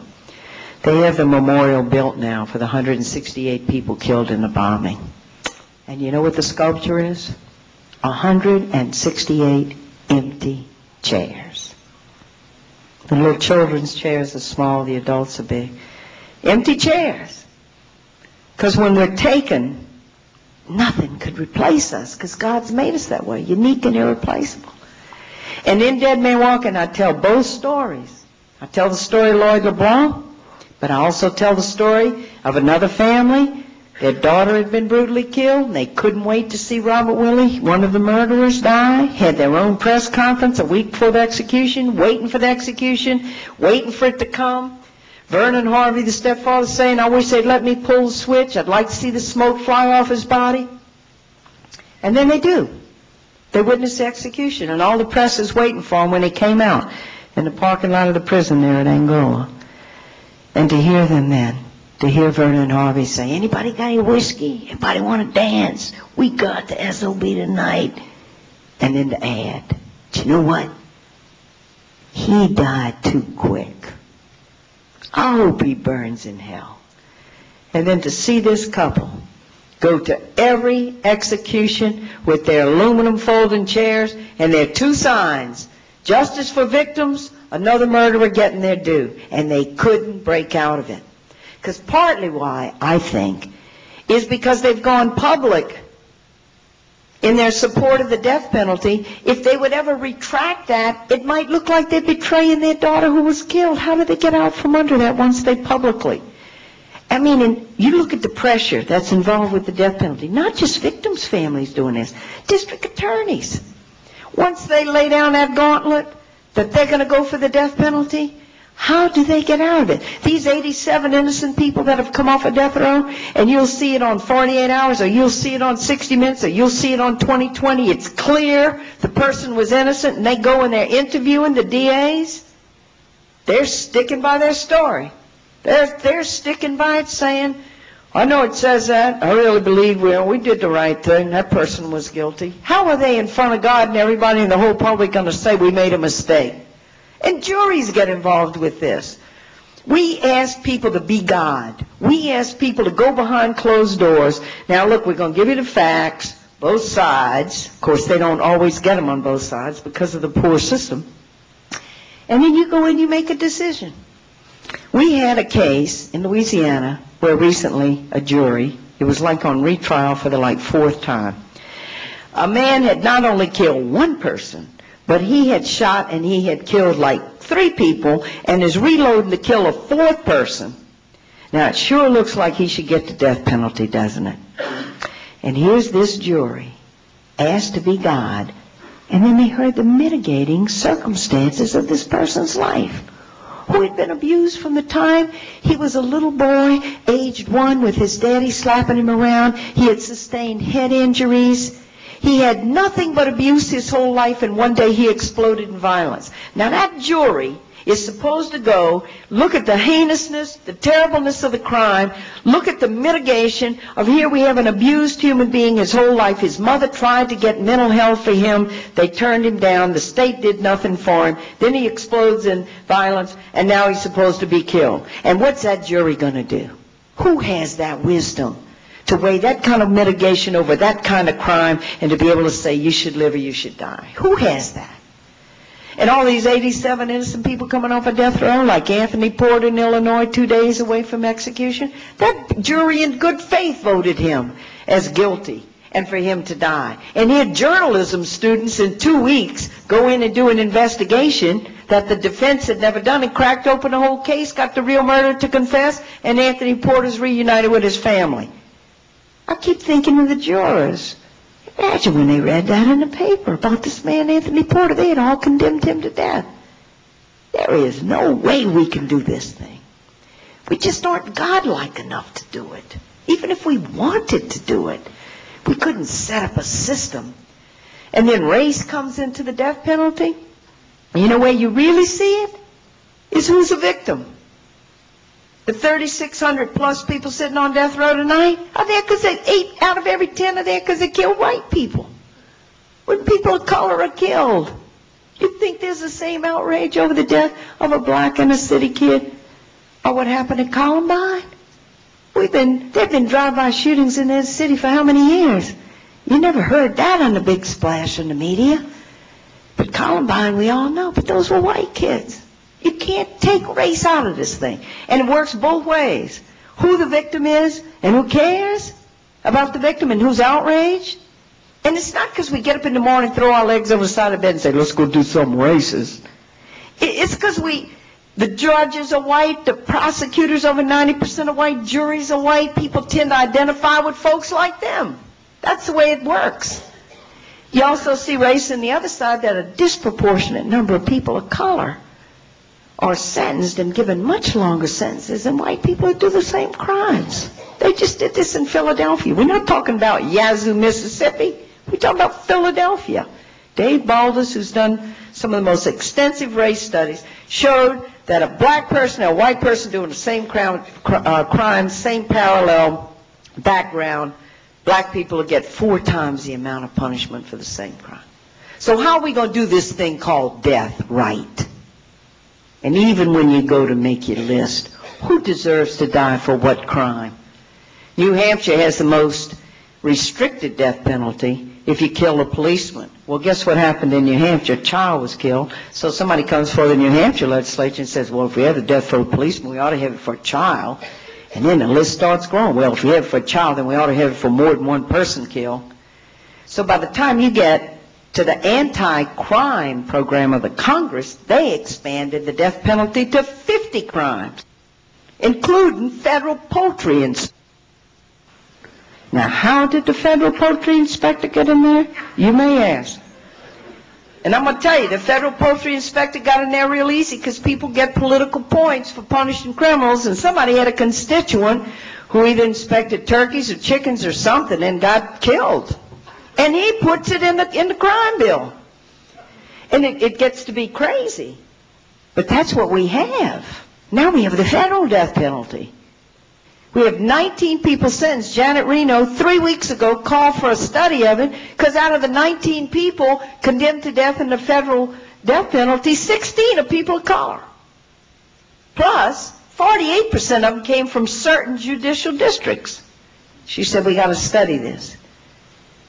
They have the memorial built now for the 168 people killed in the bombing. And you know what the sculpture is? 168 empty chairs. The little children's chairs are small, the adults are big. Empty chairs. Because when we're taken, nothing could replace us, because God's made us that way, unique and irreplaceable. And in Dead Man Walking, I tell both stories. I tell the story of Lloyd LeBlanc, but I also tell the story of another family. Their daughter had been brutally killed, and they couldn't wait to see Robert Willie, one of the murderers, die. Had their own press conference a week before the execution, waiting for the execution, waiting for it to come. Vernon Harvey, the stepfather, saying, I wish they'd let me pull the switch. I'd like to see the smoke fly off his body. And then they do. They witness the execution, and all the press is waiting for them when they came out in the parking lot of the prison there at Angola. And to hear them then, to hear Vernon Harvey say, anybody got any whiskey? Anybody want to dance? We got the SOB tonight. And then to add, do you know what? He died too quick. I hope he burns in hell. And then to see this couple go to every execution with their aluminum folding chairs and their two signs, justice for victims, another murderer getting their due. And they couldn't break out of it. Because partly why, I think, is because they've gone public in their support of the death penalty. If they would ever retract that, it might look like they're betraying their daughter who was killed. How did they get out from under that once they publicly? I mean, and you look at the pressure that's involved with the death penalty. Not just victims' families doing this. District attorneys. Once they lay down that gauntlet that they're going to go for the death penalty, how do they get out of it? These 87 innocent people that have come off a death row, and you'll see it on 48 Hours, or you'll see it on 60 Minutes, or you'll see it on 2020. It's clear the person was innocent, and they go and they're interviewing the DAs. They're sticking by their story. They're sticking by it, saying, I know it says that. I really believe we did the right thing. That person was guilty. How are they in front of God and everybody in the whole public going to say we made a mistake? And juries get involved with this. We ask people to be God. We ask people to go behind closed doors. Now, look, we're going to give you the facts, both sides. Of course, they don't always get them on both sides because of the poor system. And then you go and you make a decision. We had a case in Louisiana where recently a jury, it was like on retrial for the fourth time. A man had not only killed one person, but he had shot and he had killed 3 people and is reloading to kill a 4th person. Now, it sure looks like he should get the death penalty, doesn't it? And here's this jury, asked to be God, and then they heard the mitigating circumstances of this person's life, who had been abused from the time he was a little boy, aged 1, with his daddy slapping him around. He had sustained head injuries. He had nothing but abuse his whole life, and one day he exploded in violence. Now that jury is supposed to go look at the heinousness, the terribleness of the crime, look at the mitigation of here we have an abused human being his whole life. His mother tried to get mental health for him. They turned him down. The state did nothing for him. Then he explodes in violence, and now he's supposed to be killed. And what's that jury going to do? Who has that wisdom to weigh that kind of mitigation over that kind of crime and to be able to say you should live or you should die? Who has that? And all these 87 innocent people coming off a death row, like Anthony Porter in Illinois, 2 days away from execution, that jury in good faith voted him as guilty and for him to die. And he had journalism students in 2 weeks go in and do an investigation that the defense had never done and cracked open the whole case, got the real murderer to confess, and Anthony Porter's reunited with his family. I keep thinking of the jurors. Imagine when they read that in the paper about this man, Anthony Porter. They had all condemned him to death. There is no way we can do this thing. We just aren't godlike enough to do it. Even if we wanted to do it, we couldn't set up a system. And then race comes into the death penalty. You know where you really see it? Is who's a victim. The 3,600 plus people sitting on death row tonight are there because 8 out of every 10 are there because they killed white people. When people of color are killed, you think there's the same outrage over the death of a black inner city kid or what happened at Columbine? There've been drive-by shootings in this city for how many years? You never heard that on the big splash in the media. But Columbine, we all know, but those were white kids. You can't take race out of this thing. And it works both ways. Who the victim is and who cares about the victim and who's outraged. And it's not because we get up in the morning, throw our legs over the side of the bed and say, let's go do something racist. It's because the judges are white, the prosecutors, over 90% of white, juries are white. People tend to identify with folks like them. That's the way it works. You also see race on the other side, that a disproportionate number of people of color are sentenced and given much longer sentences than white people who do the same crimes. They just did this in Philadelphia. We're not talking about Yazoo, Mississippi. We're talking about Philadelphia. Dave Baldus, who's done some of the most extensive race studies, showed that a black person and a white person doing the same crime, same parallel background, black people will get 4 times the amount of punishment for the same crime. So how are we going to do this thing called death right? And even when you go to make your list, who deserves to die for what crime? New Hampshire has the most restricted death penalty if you kill a policeman. Well, guess what happened in New Hampshire? A child was killed. So somebody comes forward in the New Hampshire legislature and says, well, if we have a death for a policeman, we ought to have it for a child. And then the list starts growing. Well, if we have it for a child, then we ought to have it for more than one person killed. So by the time you get to the anti-crime program of the Congress, they expanded the death penalty to 50 crimes, including federal poultry inspector. Now, how did the federal poultry inspector get in there? You may ask. And I'm going to tell you, the federal poultry inspector got in there real easy because people get political points for punishing criminals, and somebody had a constituent who either inspected turkeys or chickens or something and got killed. And he puts it in the crime bill. And it gets to be crazy. But that's what we have. Now we have the federal death penalty. We have 19 people sentenced. Janet Reno, 3 weeks ago, called for a study of it because out of the 19 people condemned to death in the federal death penalty, 16 are people of color. Plus, 48% of them came from certain judicial districts. She said, we got to study this.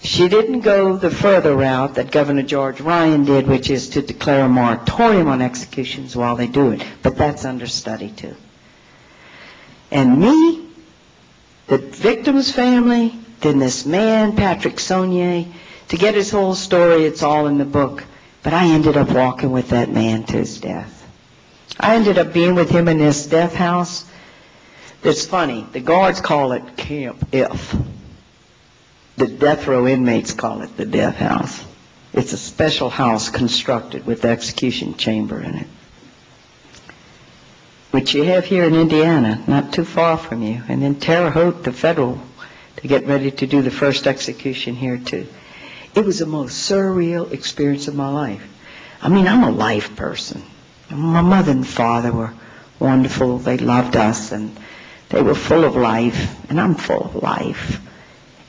She didn't go the further route that Governor George Ryan did, which is to declare a moratorium on executions while they do it. But that's under study, too. And me, the victim's family, then this man, Patrick Saunier, to get his whole story, it's all in the book. But I ended up walking with that man to his death. I ended up being with him in this death house. It's funny. The guards call it Camp F. The death row inmates call it the death house. It's a special house constructed with the execution chamber in it, which you have here in Indiana, not too far from you. And then Terre Haute, the federal, to get ready to do the first execution here too. It was the most surreal experience of my life. I mean, I'm a life person. My mother and father were wonderful. They loved us and they were full of life, and I'm full of life.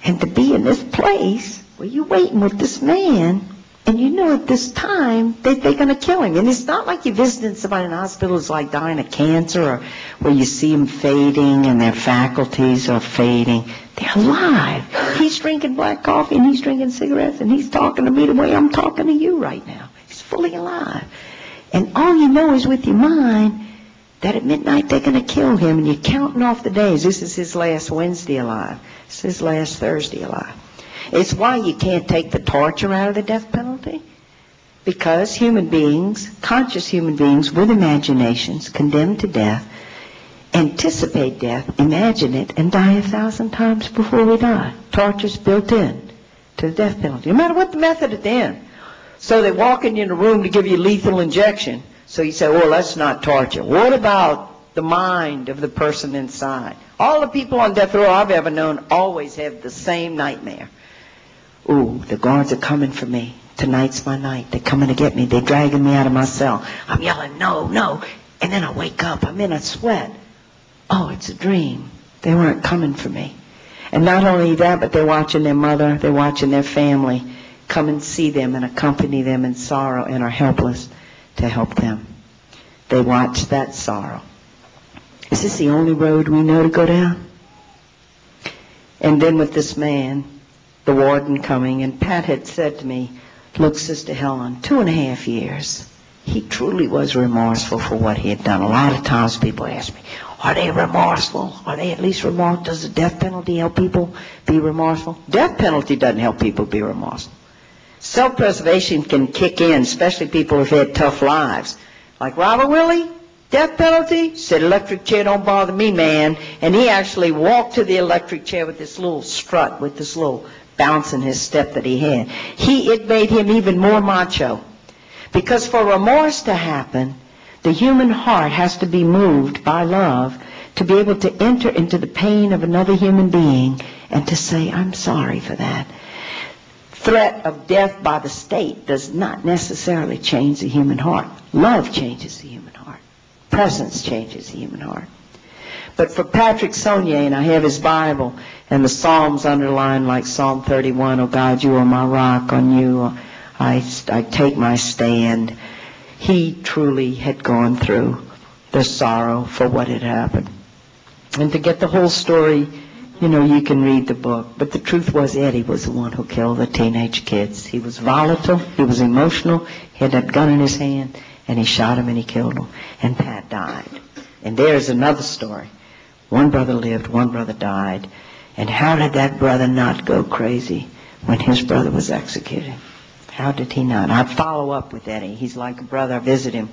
And to be in this place where you're waiting with this man, and you know at this time they're going to kill him. And it's not like you're visiting somebody in the hospital who's like dying of cancer, or where you see them fading and their faculties are fading. They're alive. He's drinking black coffee and he's drinking cigarettes and he's talking to me the way I'm talking to you right now. He's fully alive. And all you know is with your mind that at midnight they're going to kill him, and you're counting off the days. This is his last Wednesday alive. This is his last Thursday alive. It's why you can't take the torture out of the death penalty. Because human beings, conscious human beings with imaginations, condemned to death, anticipate death, imagine it, and die 1,000 times before we die. Torture's built in to the death penalty, no matter what the method at the end. So they walk in the room to give you a lethal injection. So you say, well, let's not torture. What about the mind of the person inside? All the people on death row I've ever known always have the same nightmare. Ooh, the guards are coming for me. Tonight's my night. They're coming to get me. They're dragging me out of my cell. I'm yelling, no, no. And then I wake up. I'm in a sweat. Oh, it's a dream. They weren't coming for me. And not only that, but they're watching their mother. They're watching their family come and see them and accompany them in sorrow and are helpless to help them. They watch that sorrow. Is this the only road we know to go down? And then with this man, the warden coming, and Pat had said to me, look, Sister Helen, 2.5 years. He truly was remorseful for what he had done. A lot of times people ask me, are they remorseful? Are they at least remorseful? Does the death penalty help people be remorseful? Death penalty doesn't help people be remorseful. Self-preservation can kick in, especially people who've had tough lives. Like Robert Willie, death penalty, said electric chair don't bother me, man. And he actually walked to the electric chair with this little strut, with this little bounce in his step that he had. It made him even more macho. Because for remorse to happen, the human heart has to be moved by love to be able to enter into the pain of another human being and to say, I'm sorry for that. Threat of death by the state does not necessarily change the human heart. Love changes the human heart. Presence changes the human heart. But for Patrick Sonnier, and I have his Bible, and the Psalms underlined like Psalm 31, oh God, you are my rock, on you I take my stand. He truly had gone through the sorrow for what had happened. And to get the whole story, you can read the book. But the truth was Eddie was the one who killed the teenage kids. He was volatile. He was emotional. He had that gun in his hand, and he shot him and he killed him. And Pat died. And there's another story. One brother lived, one brother died. And how did that brother not go crazy when his brother was executed? How did he not? I'd follow up with Eddie. He's like a brother. I visit him.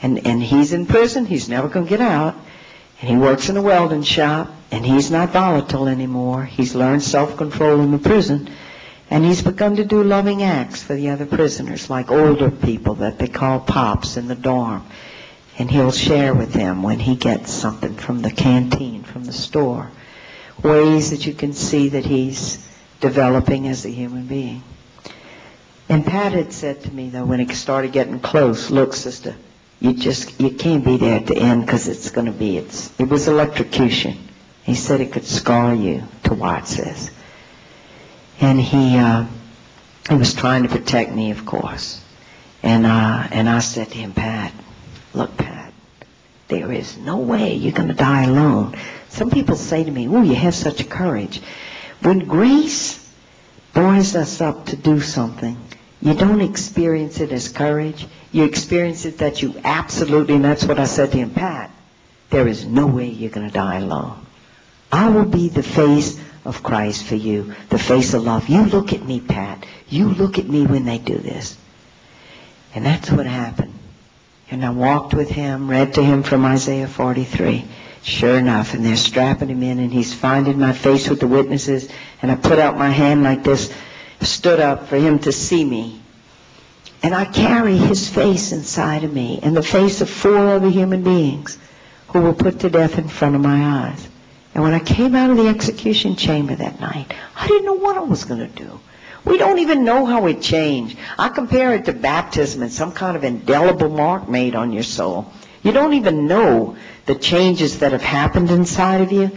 And he's in prison. He's never going to get out. And he works in a welding shop. And he's not volatile anymore. He's learned self-control in the prison. And he's begun to do loving acts for the other prisoners, like older people that they call pops in the dorm. And he'll share with them when he gets something from the canteen, from the store. Ways that you can see that he's developing as a human being. And Pat had said to me, though, when it started getting close, look, sister, you can't be there at the end because it was electrocution. He said it could scar you to watch this. And he was trying to protect me, of course. And I said to him, Pat, look, Pat, there is no way you're going to die alone. Some people say to me, oh, you have such courage. When grace buoys us up to do something, you don't experience it as courage. You experience it that you absolutely, and that's what I said to him, Pat, there is no way you're going to die alone. I will be the face of Christ for you, the face of love. You look at me, Pat. You look at me when they do this. And that's what happened. And I walked with him, read to him from Isaiah 43. Sure enough, and they're strapping him in, and he's finding my face with the witnesses, and I put out my hand like this, stood up for him to see me. And I carry his face inside of me, and the face of 4 other human beings who were put to death in front of my eyes. And when I came out of the execution chamber that night, I didn't know what I was going to do. We don't even know how it changed. I compare it to baptism and some kind of indelible mark made on your soul. You don't even know the changes that have happened inside of you.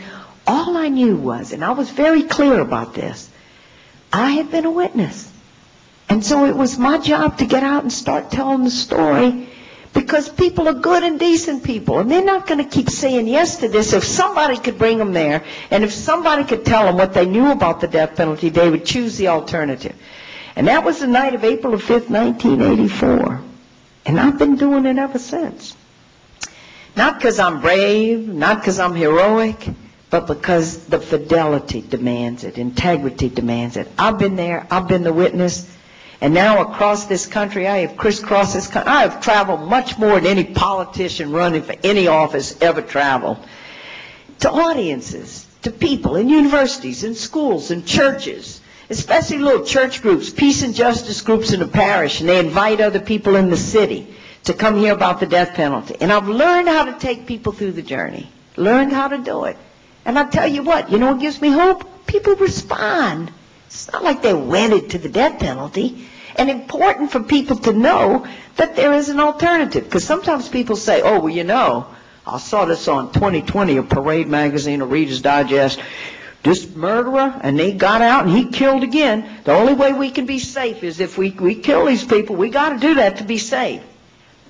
All I knew was, and I was very clear about this, I had been a witness. And so it was my job to get out and start telling the story, because people are good and decent people, and they're not going to keep saying yes to this. If somebody could bring them there, and if somebody could tell them what they knew about the death penalty, they would choose the alternative. And that was the night of April 5th, 1984. And I've been doing it ever since. Not because I'm brave, not because I'm heroic, but because the fidelity demands it, integrity demands it. I've been there, I've been the witness. And now across this country, I have crisscrossed this country. I have traveled much more than any politician running for any office ever traveled. To audiences, to people in universities, in schools, in churches, especially little church groups, peace and justice groups in the parish, and they invite other people in the city to come hear about the death penalty. And I've learned how to take people through the journey, learned how to do it. And I'll tell you what gives me hope? People respond. It's not like they're wedded to the death penalty. And important for people to know that there is an alternative. Because sometimes people say, oh, well, I saw this on 2020, a Parade magazine, a Reader's Digest. This murderer, and they got out and he killed again. The only way we can be safe is if we kill these people. We got to do that to be safe.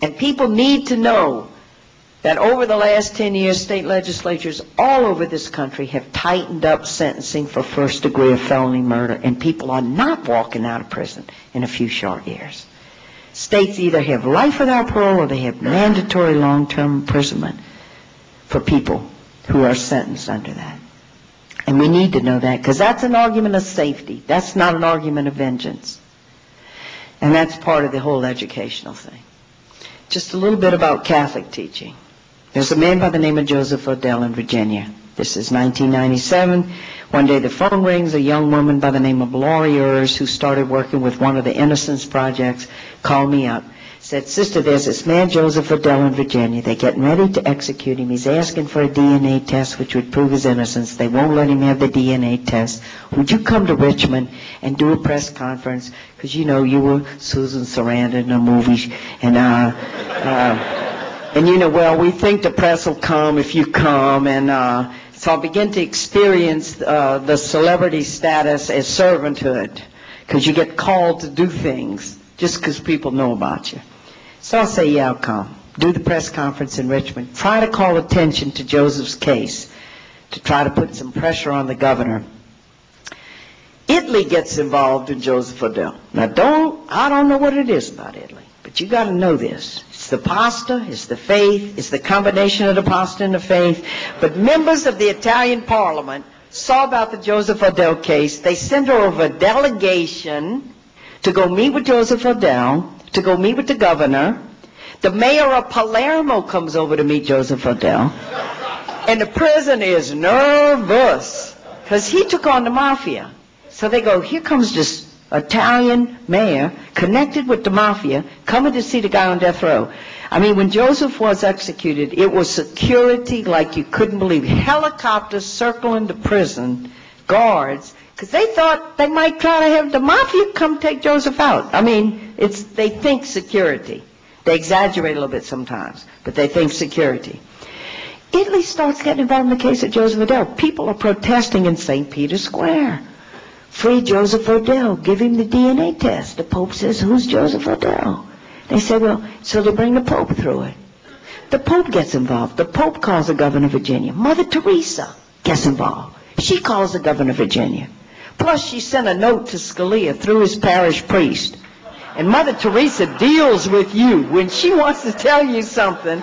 And people need to know that over the last 10 years, state legislatures all over this country have tightened up sentencing for first degree of felony murder, and people are not walking out of prison in a few short years. States either have life without parole or they have mandatory long-term imprisonment for people who are sentenced under that. And we need to know that, because that's an argument of safety. That's not an argument of vengeance. And that's part of the whole educational thing. Just a little bit about Catholic teaching. There's a man by the name of Joseph Odell in Virginia. This is 1997. One day the phone rings. A young woman by the name of Laurie Urs, who started working with one of the Innocence Projects, called me up. Said, sister, there's this man, Joseph Odell in Virginia. They're getting ready to execute him. He's asking for a DNA test which would prove his innocence. They won't let him have the DNA test. Would you come to Richmond and do a press conference? Because, you were Susan Sarandon in the movie. And, well, we think the press will come if you come. And so I begin to experience the celebrity status as servanthood, because you get called to do things just because people know about you. So I'll say, yeah, I'll come. Do the press conference in Richmond. Try to call attention to Joseph's case, to try to put some pressure on the governor. Italy gets involved in Joseph Odell. Now, I don't know what it is about Italy, but you got to know this. It's the pasta, it's the faith, it's the combination of the pasta and the faith. But members of the Italian parliament saw about the Joseph Odell case. They sent over a delegation to go meet with Joseph Odell, to go meet with the governor. The mayor of Palermo comes over to meet Joseph Odell. And the prison is nervous because he took on the mafia. So they go, here comes this Italian mayor connected with the mafia coming to see the guy on death row. I mean, when Joseph was executed, it was security like you couldn't believe. Helicopters circling the prison, guards, because they thought they might try to have the mafia come take Joseph out. I mean, they think security. They exaggerate a little bit sometimes, but they think security. Italy starts getting involved in the case of Joseph Odell. People are protesting in St. Peter's Square. Free Joseph Odell. Give him the DNA test. The Pope says, who's Joseph Odell? They say, well, so they bring the Pope through it. The Pope gets involved. The Pope calls the governor of Virginia. Mother Teresa gets involved. She calls the governor of Virginia. Plus, she sent a note to Scalia through his parish priest. And Mother Teresa deals with you when she wants to tell you something.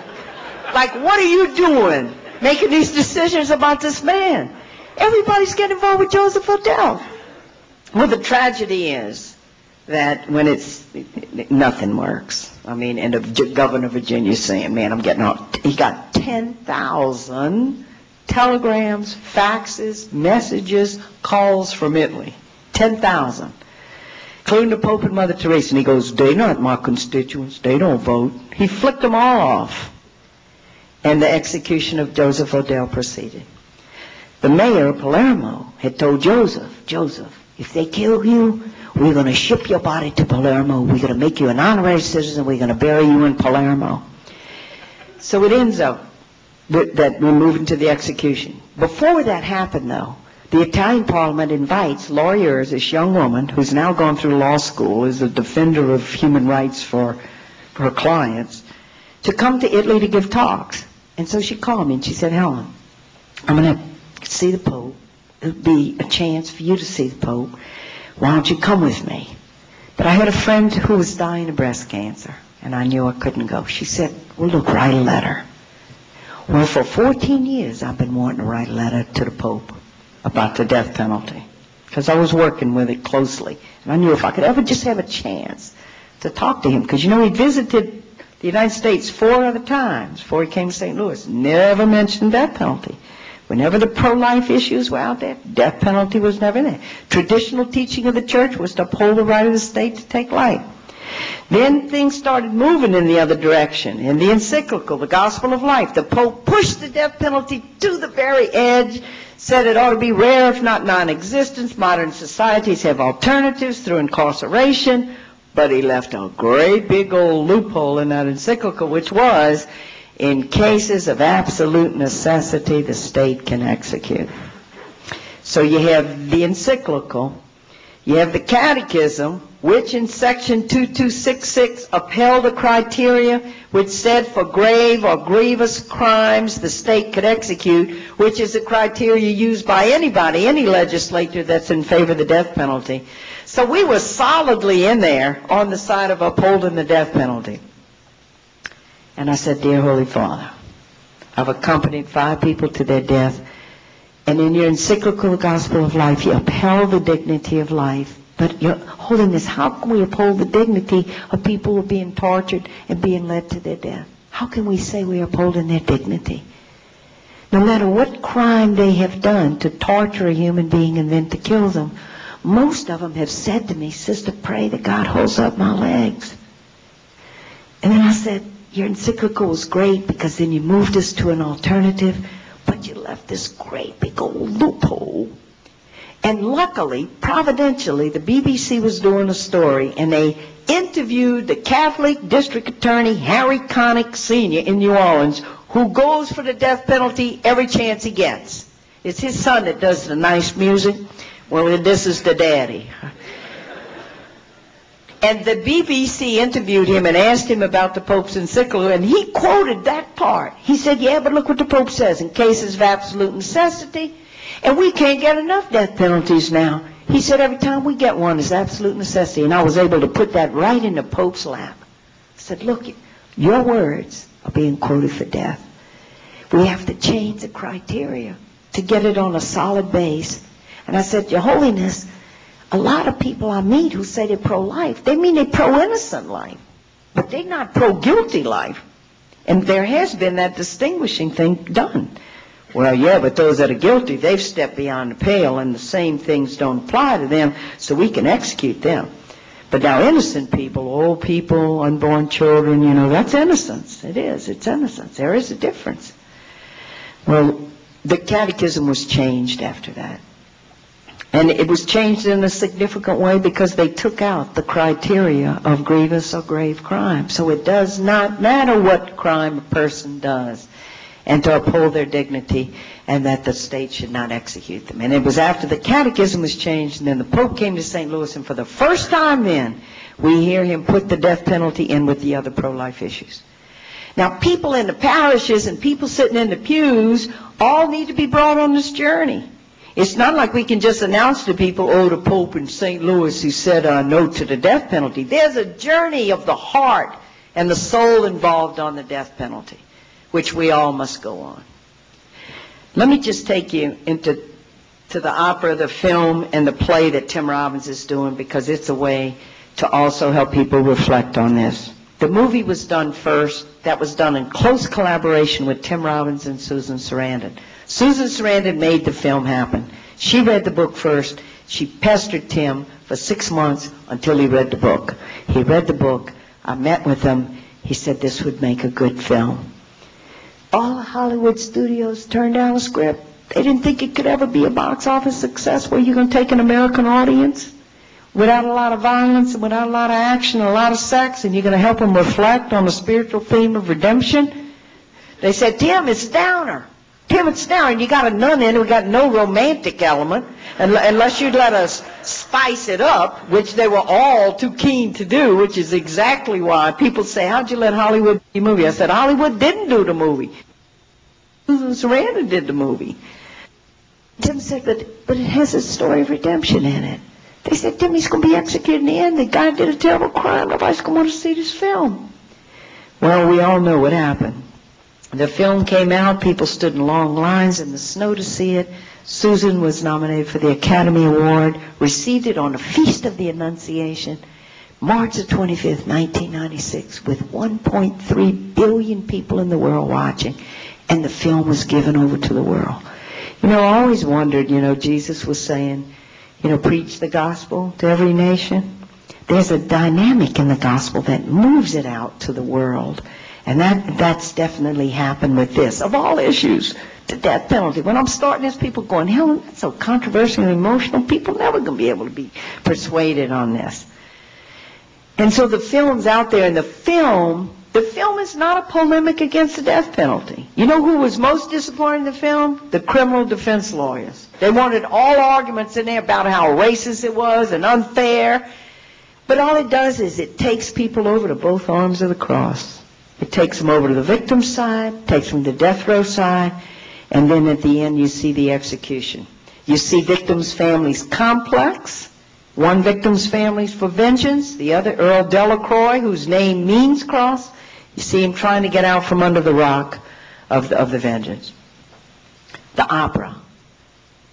Like, what are you doing making these decisions about this man? Everybody's getting involved with Joseph Odell. Well, the tragedy is that when nothing works. I mean, and the governor of Virginia is saying, man, I'm getting out. He got 10,000 telegrams, faxes, messages, calls from Italy. 10,000. Including the Pope and Mother Teresa. And he goes, they're not my constituents. They don't vote. He flicked them all off. And the execution of Joseph Odell proceeded. The mayor of Palermo had told Joseph, if they kill you, we're going to ship your body to Palermo. We're going to make you an honorary citizen. We're going to bury you in Palermo. So it ends up that we're moving to the execution. Before that happened, though, the Italian parliament invites lawyers, this young woman who's now gone through law school, is a defender of human rights for her clients, to come to Italy to give talks. And so she called me and she said, Helen, I'm going to see the Pope. It would be a chance for you to see the Pope. Why don't you come with me? But I had a friend who was dying of breast cancer, and I knew I couldn't go. She said, well, look, write a letter. Well, for 14 years, I've been wanting to write a letter to the Pope about the death penalty, because I was working with it closely. And I knew if I could ever just have a chance to talk to him, because, he visited the United States 4 other times before he came to St. Louis. Never mentioned death penalty. Whenever the pro-life issues were out there, death penalty was never in there. Traditional teaching of the church was to uphold the right of the state to take life. Then things started moving in the other direction. In the encyclical, the Gospel of Life, the Pope pushed the death penalty to the very edge, said it ought to be rare if not non-existent. Modern societies have alternatives through incarceration, but he left a great big old loophole in that encyclical, which was, in cases of absolute necessity, the state can execute. So you have the encyclical, you have the catechism, which in section 2266 upheld a criteria which said for grave or grievous crimes the state could execute, which is a criteria used by anybody, any legislator that's in favor of the death penalty. So we were solidly in there on the side of upholding the death penalty. And I said, Dear Holy Father, I've accompanied 5 people to their death, and in your encyclical Gospel of Life, you upheld the dignity of life. But, Your Holiness, how can we uphold the dignity of people who are being tortured and being led to their death? How can we say we are upholding their dignity? No matter what crime they have done to torture a human being and then to kill them, most of them have said to me, Sister, pray that God holds up my legs. And then I said, your encyclical was great because then you moved us to an alternative, but you left this great big old loophole. And luckily, providentially, the BBC was doing a story, and they interviewed the Catholic District Attorney Harry Connick Sr. in New Orleans, who goes for the death penalty every chance he gets. It's his son that does the nice music. Well, this is the daddy. And the BBC interviewed him and asked him about the Pope's encyclical, and he quoted that part. He said, yeah, but look what the Pope says. In cases of absolute necessity, and we can't get enough death penalties now. He said every time we get one, it's absolute necessity. And I was able to put that right in the Pope's lap. I said, look, your words are being quoted for death. We have to change the criteria to get it on a solid base. And I said, Your Holiness, a lot of people I meet who say they're pro-life, they mean they're pro-innocent life, but they're not pro-guilty life. And there has been that distinguishing thing done. Well, yeah, but those that are guilty, they've stepped beyond the pale, and the same things don't apply to them, so we can execute them. But now innocent people, old people, unborn children, that's innocence. It is. It's innocence. There is a difference. Well, the catechism was changed after that. And it was changed in a significant way because they took out the criteria of grievous or grave crime. So it does not matter what crime a person does, and to uphold their dignity, and that the state should not execute them. And it was after the catechism was changed, and then the Pope came to St. Louis, and for the first time then, we hear him put the death penalty in with the other pro-life issues. Now, people in the parishes and people sitting in the pews all need to be brought on this journey. It's not like we can just announce to people, oh, the Pope in St. Louis who said no to the death penalty. There's a journey of the heart and the soul involved on the death penalty, which we all must go on. Let me just take you into the opera, the film, and the play that Tim Robbins is doing, because it's a way to also help people reflect on this. The movie was done first. That was done in close collaboration with Tim Robbins and Susan Sarandon. Susan Sarandon made the film happen. She read the book first. She pestered Tim for 6 months until he read the book. He read the book. I met with him. He said this would make a good film. All the Hollywood studios turned down the script. They didn't think it could ever be a box office success where you're going to take an American audience without a lot of violence and without a lot of action and a lot of sex, and you're going to help them reflect on the spiritual theme of redemption. They said, Tim, it's downer. Tim, it's downer. You got a nun in it. We got no romantic element unless you'd let us spice it up, which they were all too keen to do, which is exactly why people say, how'd you let Hollywood do the movie? I said, Hollywood didn't do the movie. Susan Sarandon did the movie. Tim said, but it has a story of redemption in it. They said, Tim, he's going to be executed in the end. The guy did a terrible crime. Nobody's going to want to see this film. Well, we all know what happened. The film came out. People stood in long lines in the snow to see it. Susan was nominated for the Academy Award, received it on the Feast of the Annunciation, March the 25th, 1996, with 1.3 billion people in the world watching, and the film was given over to the world. You know, I always wondered, Jesus was saying, preach the gospel to every nation. There's a dynamic in the gospel that moves it out to the world. And that's definitely happened with this. Of all issues, the death penalty. When I'm starting this, people going, Helen, that's so controversial and emotional. People never going to be able to be persuaded on this. And so the film's out there, and the film is not a polemic against the death penalty. You know who was most disappointed in the film? The criminal defense lawyers. They wanted all arguments in there about how racist it was and unfair. But all it does is it takes people over to both arms of the cross. It takes them over to the victim's side, takes them to the death row side, and then at the end you see the execution. You see victims' families complex. One victim's family's for vengeance, the other, Earl Delacroix, whose name means cross. You see him trying to get out from under the rock of the vengeance. The opera.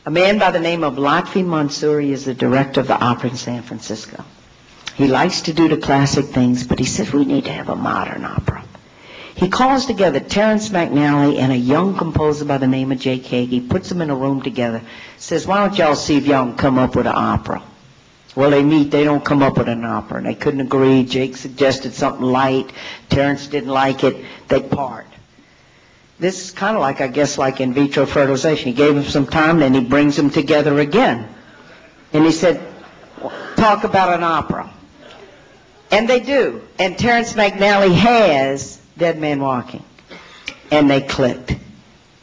A man by the name of Lotfi Mansouri is the director of the opera in San Francisco. He likes to do the classic things, but he says we need to have a modern opera. He calls together Terrence McNally and a young composer by the name of Jake Hagee, puts them in a room together, says, why don't y'all see if y'all can come up with an opera? Well, they meet, they don't come up with an opera, and they couldn't agree. Jake suggested something light. Terrence didn't like it. They part. This is kind of like, I guess, like in vitro fertilization. He gave him some time, then he brings them together again. And he said, talk about an opera. And they do. And Terrence McNally has Dead Man Walking. And they clicked.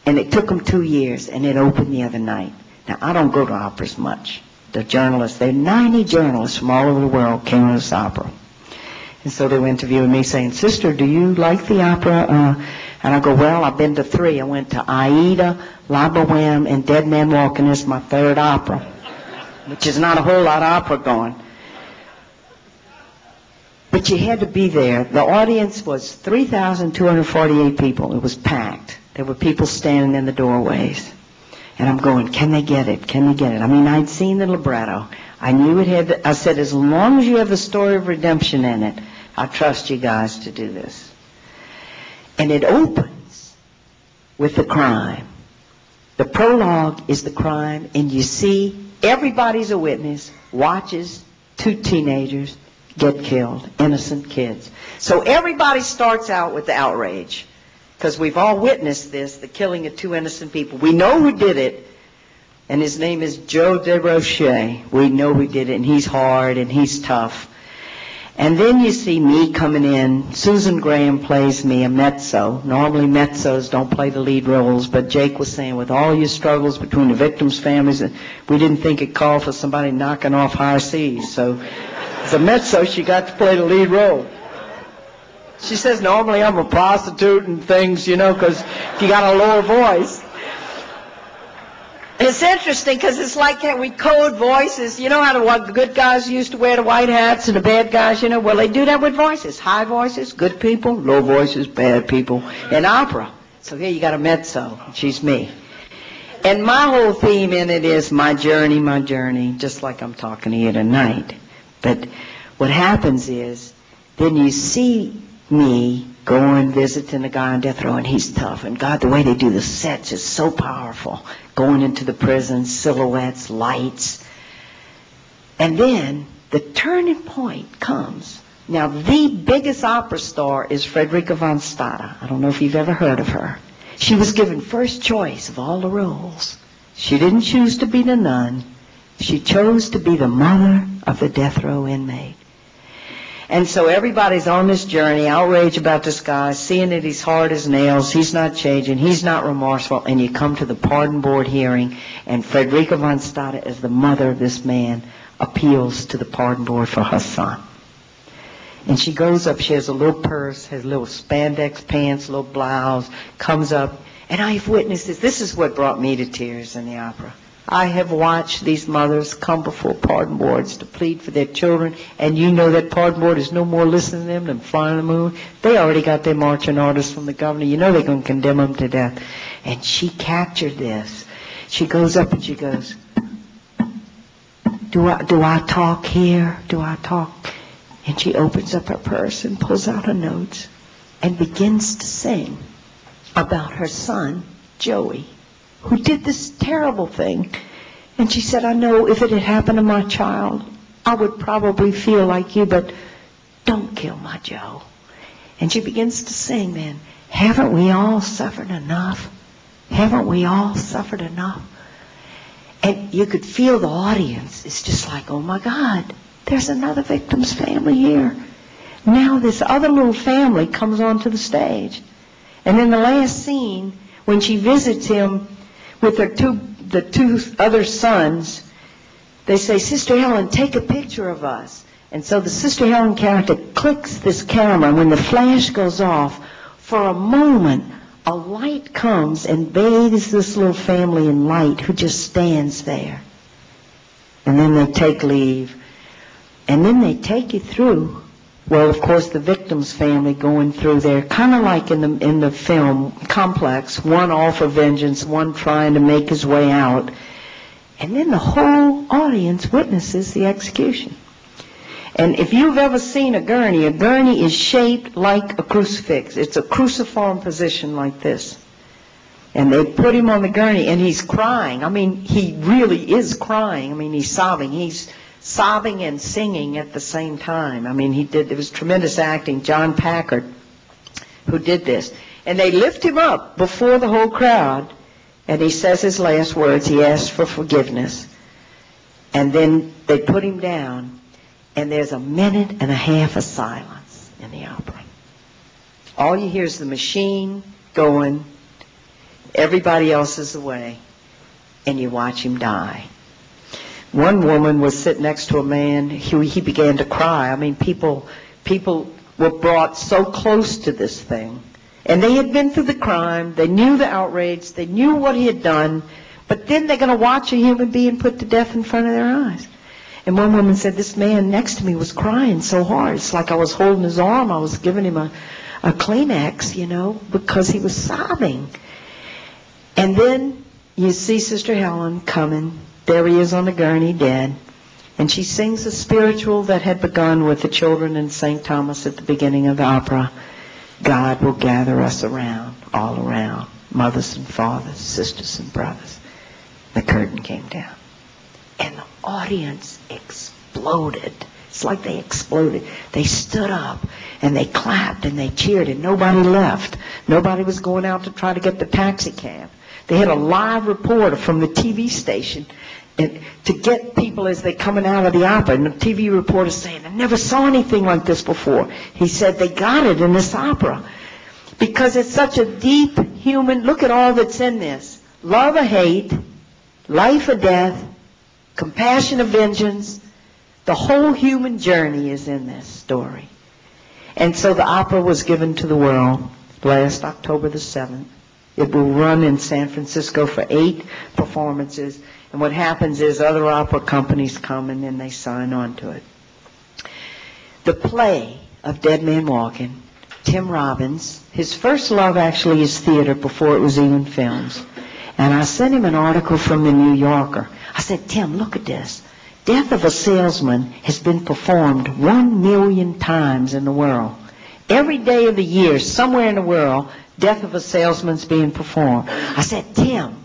And it took them 2 years, and it opened the other night. Now, I don't go to operas much. The journalists, there are 90 journalists from all over the world came to this opera. And so they were interviewing me saying, Sister, do you like the opera? And I go, well, I've been to 3. I went to Aida, La Boheme, and Dead Man Walking. This is my 3rd opera, which is not a whole lot of opera going. But you had to be there. The audience was 3,248 people. It was packed. There were people standing in the doorways. And I'm going, can they get it? Can they get it? I mean, I'd seen the libretto. I knew it had, I said, as long as you have the story of redemption in it, I trust you guys to do this. And it opens with the crime. The prologue is the crime, and you see everybody's a witness, watches 2 teenagers get killed, innocent kids. So everybody starts out with the outrage. Because we've all witnessed this, the killing of 2 innocent people. We know who did it, and his name is Joe DeRoche. We know who did it, and he's hard, and he's tough. And then you see me coming in. Susan Graham plays me, a mezzo. Normally mezzos don't play the lead roles, but Jake was saying, with all your struggles between the victims' families, we didn't think it called for somebody knocking off higher C's. So as a mezzo, she got to play the lead role. She says, normally I'm a prostitute and things, because you got a lower voice. It's interesting because it's like we code voices. You know how the good guys used to wear the white hats and the bad guys, well, they do that with voices. High voices, good people, low voices, bad people, in opera. So here you got a mezzo, and she's me. And my whole theme in it is my journey, just like I'm talking to you tonight. But what happens is, then you see me going visiting the guy on death row, and he's tough. And God, the way they do the sets is so powerful. Going into the prison, silhouettes, lights. And then the turning point comes. Now, the biggest opera star is Frederica von Stade. I don't know if you've ever heard of her. She was given first choice of all the roles. She didn't choose to be the nun. She chose to be the mother of the death row inmate. And so everybody's on this journey, outraged about this guy, seeing that he's hard as nails, he's not changing, he's not remorseful, and you come to the pardon board hearing, and Frederica von Stade, as the mother of this man, appeals to the pardon board for her son. And she goes up, she has a little purse, has little spandex pants, little blouse, comes up, and I've witnessed this. This is what brought me to tears in the opera. I have watched these mothers come before pardon boards to plead for their children, and you know that pardon board is no more listening to them than flying the moon. They already got their marching orders from the governor. You know they're going to condemn them to death. And she captured this. She goes up and she goes, do I talk here? Do I talk? And she opens up her purse and pulls out her notes and begins to sing about her son, Joey. who did this terrible thing. And she said, I know if it had happened to my child, I would probably feel like you, but don't kill my Joe. And she begins to sing then, haven't we all suffered enough? Haven't we all suffered enough? And you could feel the audience. It's just like, oh my God, there's another victim's family here. Now this other little family comes onto the stage. And in the last scene, when she visits him with the two other sons, they say, Sister Helen, take a picture of us. And so the Sister Helen character clicks this camera, and when the flash goes off, for a moment, a light comes and bathes this little family in light who just stands there. And then they take leave. And then they take you through, well, of course, the victim's family going through there, kind of like in the film complex, one all for vengeance, one trying to make his way out. And then the whole audience witnesses the execution. And if you've ever seen a gurney is shaped like a crucifix. It's a cruciform position like this. And they put him on the gurney, and he's crying. I mean, he really is crying. I mean, he's sobbing. He's sobbing and singing at the same time. I mean, it was tremendous acting. John Packard, who did this. And they lift him up before the whole crowd, and he says his last words. He asks for forgiveness. And then they put him down. And there's a minute and a half of silence in the opera. All you hear is the machine going, everybody else is away, and you watch him die. One woman was sitting next to a man, he began to cry. I mean, people were brought so close to this thing. And they had been through the crime, they knew the outrage, they knew what he had done, but then they're going to watch a human being put to death in front of their eyes. And one woman said, this man next to me was crying so hard. It's like I was holding his arm. I was giving him a Kleenex, because he was sobbing. And then you see Sister Helen coming. There he is on the gurney, dead. And she sings a spiritual that had begun with the children in St. Thomas at the beginning of the opera. God will gather us around, all around, mothers and fathers, sisters and brothers. The curtain came down. And the audience exploded. It's like they exploded. They stood up and they clapped and they cheered, and nobody left. Nobody was going out to try to get the taxi cab. They had a live reporter from the TV station and to get people as they're coming out of the opera. And the TV reporter saying, I never saw anything like this before. He said they got it in this opera because it's such a deep human, look at all that's in this. Love or hate, life or death, compassion or vengeance, the whole human journey is in this story. And so the opera was given to the world last October the 7th. It will run in San Francisco for 8 performances. And what happens is other opera companies come and then they sign on to it. The play of Dead Man Walking, Tim Robbins, his first love actually is theater before it was even films. And I sent him an article from the New Yorker. I said, Tim, look at this. Death of a Salesman has been performed 1 million times in the world. Every day of the year, somewhere in the world, Death of a Salesman's being performed. I said, Tim,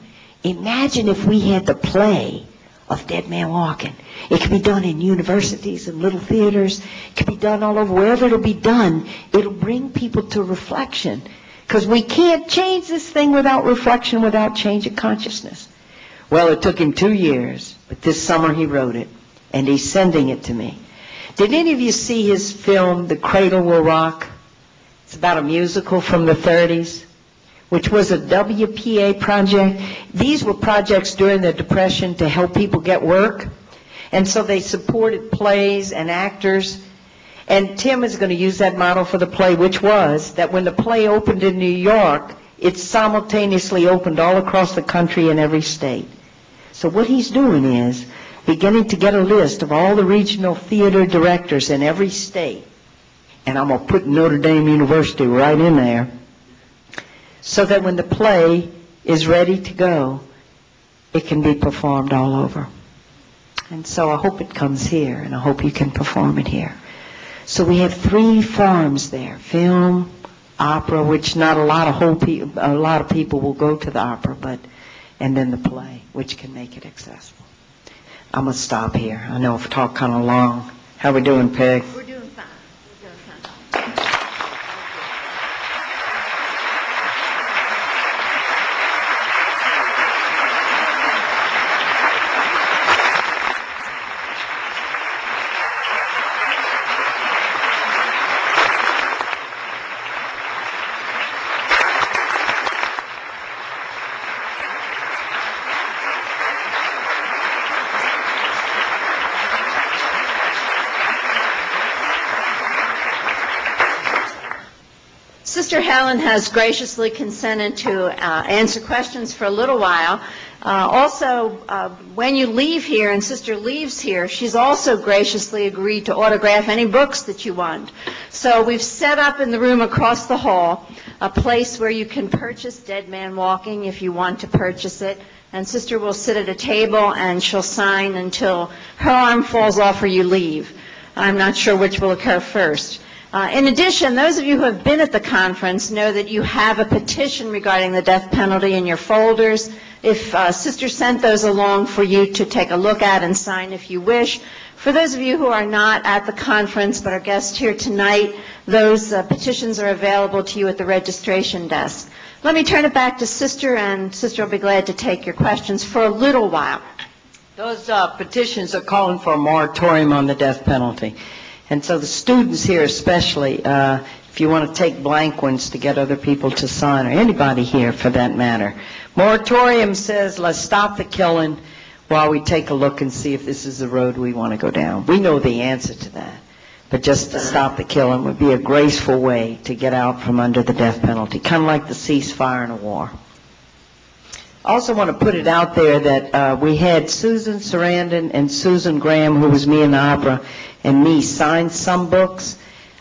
imagine if we had the play of Dead Man Walking. It could be done in universities and little theaters. It could be done all over. Wherever it'll be done, it'll bring people to reflection. Because we can't change this thing without reflection, without change of consciousness. Well, it took him 2 years, but this summer he wrote it, and he's sending it to me. Did any of you see his film, The Cradle Will Rock? It's about a musical from the 30s, which was a WPA project. These were projects during the Depression to help people get work, and so they supported plays and actors. And Tim is going to use that model for the play, which was that when the play opened in New York, it simultaneously opened all across the country in every state. So what he's doing is beginning to get a list of all the regional theater directors in every state. And I'm going to put Notre Dame University right in there so that when the play is ready to go, it can be performed all over. And so I hope it comes here, and I hope you can perform it here. So we have 3 forms there: film, opera, which not a lot of people will go to the opera, but and then the play, which can make it accessible. I'm going to stop here. I know I've talked kind of long. How we doing, Peg? We're doing fine. We're doing fine. Sister Helen has graciously consented to answer questions for a little while. Also, when you leave here and Sister leaves here, she's also graciously agreed to autograph any books that you want. So we've set up in the room across the hall a place where you can purchase Dead Man Walking if you want to purchase it. And Sister will sit at a table and she'll sign until her arm falls off or you leave. I'm not sure which will occur first. In addition, those of you who have been at the conference know that you have a petition regarding the death penalty in your folders. If Sister sent those along for you to take a look at and sign if you wish. For those of you who are not at the conference but are guests here tonight, those petitions are available to you at the registration desk. Let me turn it back to Sister, and Sister will be glad to take your questions for a little while. Those petitions are calling for a moratorium on the death penalty. And so the students here especially, if you want to take blank ones to get other people to sign, or anybody here for that matter. Moratorium says, let's stop the killing while we take a look and see if this is the road we want to go down. We know the answer to that. But just to stop the killing would be a graceful way to get out from under the death penalty, kind of like the ceasefire in a war. I also want to put it out there that we had Susan Sarandon and Susan Graham, who was me in the opera, and me sign some books.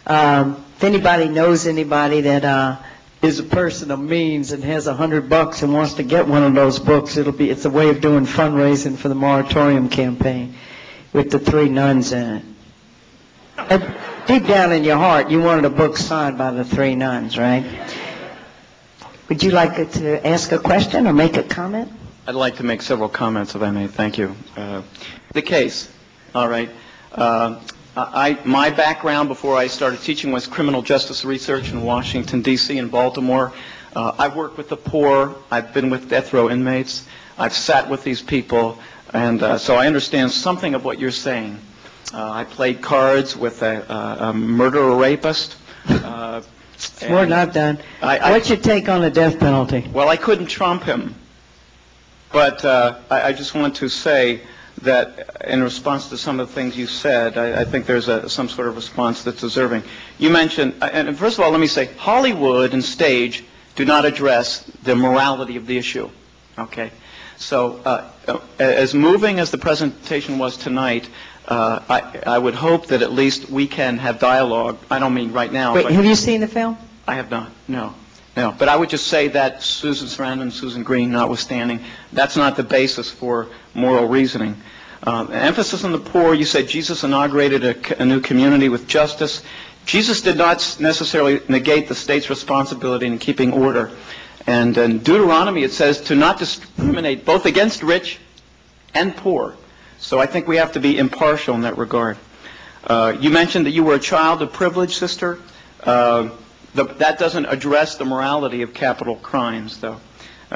If anybody knows anybody that is a person of means and has $100 and wants to get one of those books, it's a way of doing fundraising for the moratorium campaign with the 3 nuns in it. Deep down in your heart, you wanted a book signed by the 3 nuns, right? Would you like to ask a question or make a comment? I'd like to make several comments, if I may. Thank you. The case, all right. My background before I started teaching was criminal justice research in Washington, D.C. and Baltimore. I've worked with the poor. I've been with death row inmates. I've sat with these people. And so I understand something of what you're saying. I played cards with a murderer rapist. It's more than I've done. What's your take on the death penalty? Well, I couldn't trump him. But I just want to say that in response to some of the things you said, I think there's some sort of response that's deserving. You mentioned, and first of all, let me say, Hollywood and stage do not address the morality of the issue. Okay? So as moving as the presentation was tonight, I would hope that at least we can have dialogue. I don't mean right now. Wait, have you seen the film? I have not, no. No, but I would just say that Susan Sarandon and Susan Green notwithstanding, that's not the basis for moral reasoning. Emphasis on the poor, you said Jesus inaugurated a new community with justice. Jesus did not necessarily negate the state's responsibility in keeping order. And in Deuteronomy it says to not discriminate both against rich and poor. So I think we have to be impartial in that regard. You mentioned that you were a child of privilege, sister. That doesn't address the morality of capital crimes, though.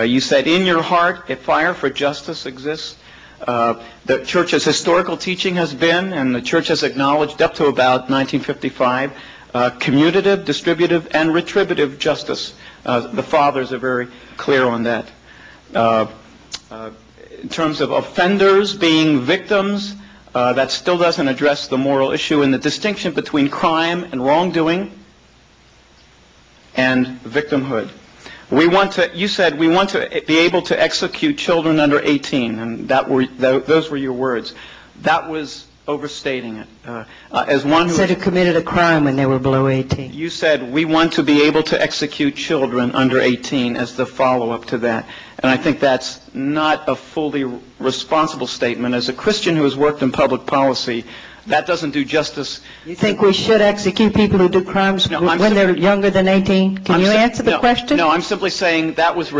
You said, in your heart, a fire for justice exists. The church's historical teaching has been, and the church has acknowledged up to about 1955, commutative, distributive, and retributive justice. The fathers are very clear on that. In terms of offenders being victims, that still doesn't address the moral issue and the distinction between crime and wrongdoing and victimhood. You said we want to be able to execute children under 18, and those were your words. That was overstating it. As one who said who committed a crime when they were below 18. You said we want to be able to execute children under 18 as the follow-up to that. And I think that's not a fully responsible statement. As a Christian who has worked in public policy, that doesn't do justice. You think we should execute people who do crimes when they're younger than 18? Can you answer the question? No, I'm simply saying that was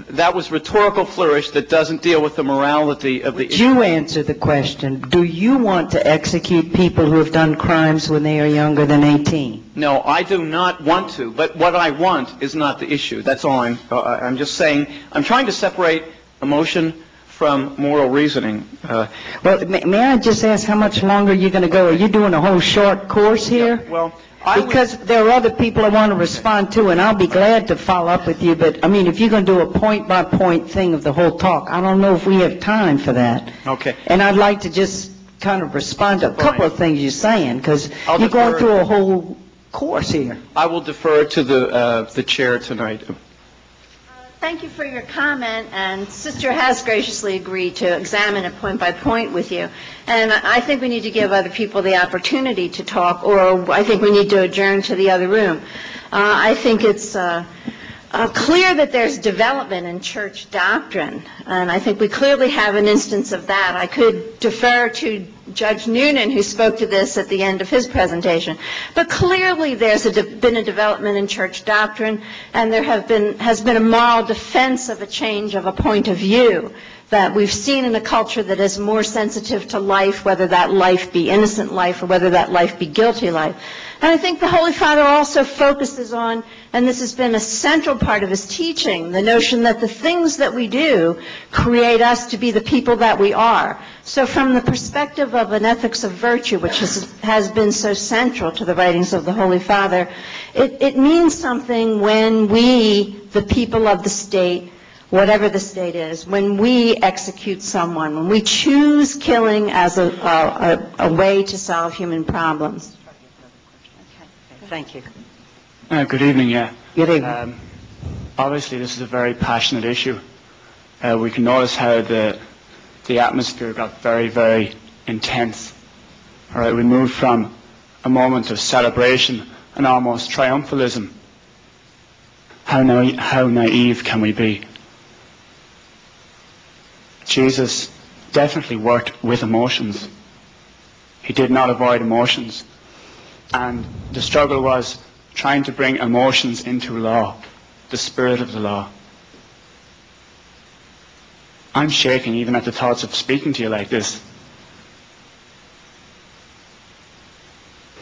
That was rhetorical flourish that doesn't deal with the morality of the Would you answer the question, do you want to execute people who have done crimes when they are younger than 18? No, I do not want to, but what I want is not the issue. That's all I'm just saying. I'm trying to separate emotion from moral reasoning. Well, may I just ask how much longer you're going to go? Are you doing a whole short course here? Yeah, well, because there are other people I want to respond to, and I'll be glad to follow up with you. But, I mean, if you're going to do a point-by-point thing of the whole talk, I don't know if we have time for that. Okay. And I'd like to just kind of respond to a couple of things you're saying, because you're going through a whole course here. I will defer to the chair tonight. Thank you for your comment, and Sister has graciously agreed to examine it point by point with you. And I think we need to give other people the opportunity to talk, or I think we need to adjourn to the other room. I think it's clear that there's development in church doctrine, and I think we clearly have an instance of that. I could defer to Judge Noonan, who spoke to this at the end of his presentation. But clearly there's been a development in church doctrine, and there has been a moral defense of a change of a point of view that we've seen in a culture that is more sensitive to life, whether that life be innocent life or whether that life be guilty life. And I think the Holy Father also focuses on, and this has been a central part of his teaching, the notion that the things that we do create us to be the people that we are. So from the perspective of an ethics of virtue, which has been so central to the writings of the Holy Father, it means something when we, the people of the state, whatever the state is, when we execute someone, when we choose killing as a way to solve human problems. Thank you. Good evening, yeah. Good evening. Obviously, this is a very passionate issue. We can notice how the atmosphere got very, very intense. All right, we moved from a moment of celebration and almost triumphalism. How naive can we be? Jesus definitely worked with emotions. He did not avoid emotions. And the struggle was trying to bring emotions into law, the spirit of the law. I'm shaking even at the thoughts of speaking to you like this.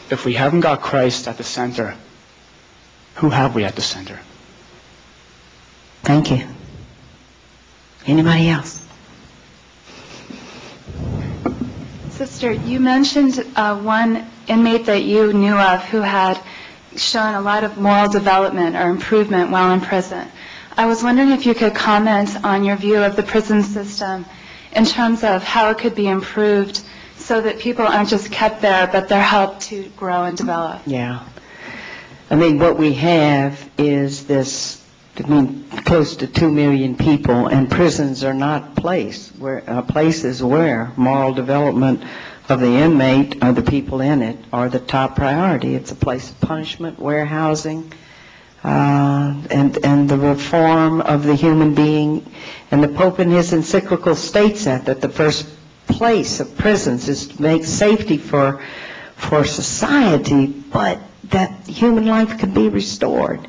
If we haven't got Christ at the center, who have we at the center? Thank you. Anybody else? Sister, you mentioned one inmate that you knew of who had shown a lot of moral development or improvement while in prison. I was wondering if you could comment on your view of the prison system in terms of how it could be improved so that people aren't just kept there, but they're helped to grow and develop. Yeah. I mean, what we have is this, close to 2 million people, and prisons are not places where moral development of the inmate or the people in it are the top priority. It's a place of punishment, warehousing, and the reform of the human being. And the Pope in his encyclical states that the first place of prisons is to make safety for society, but that human life can be restored.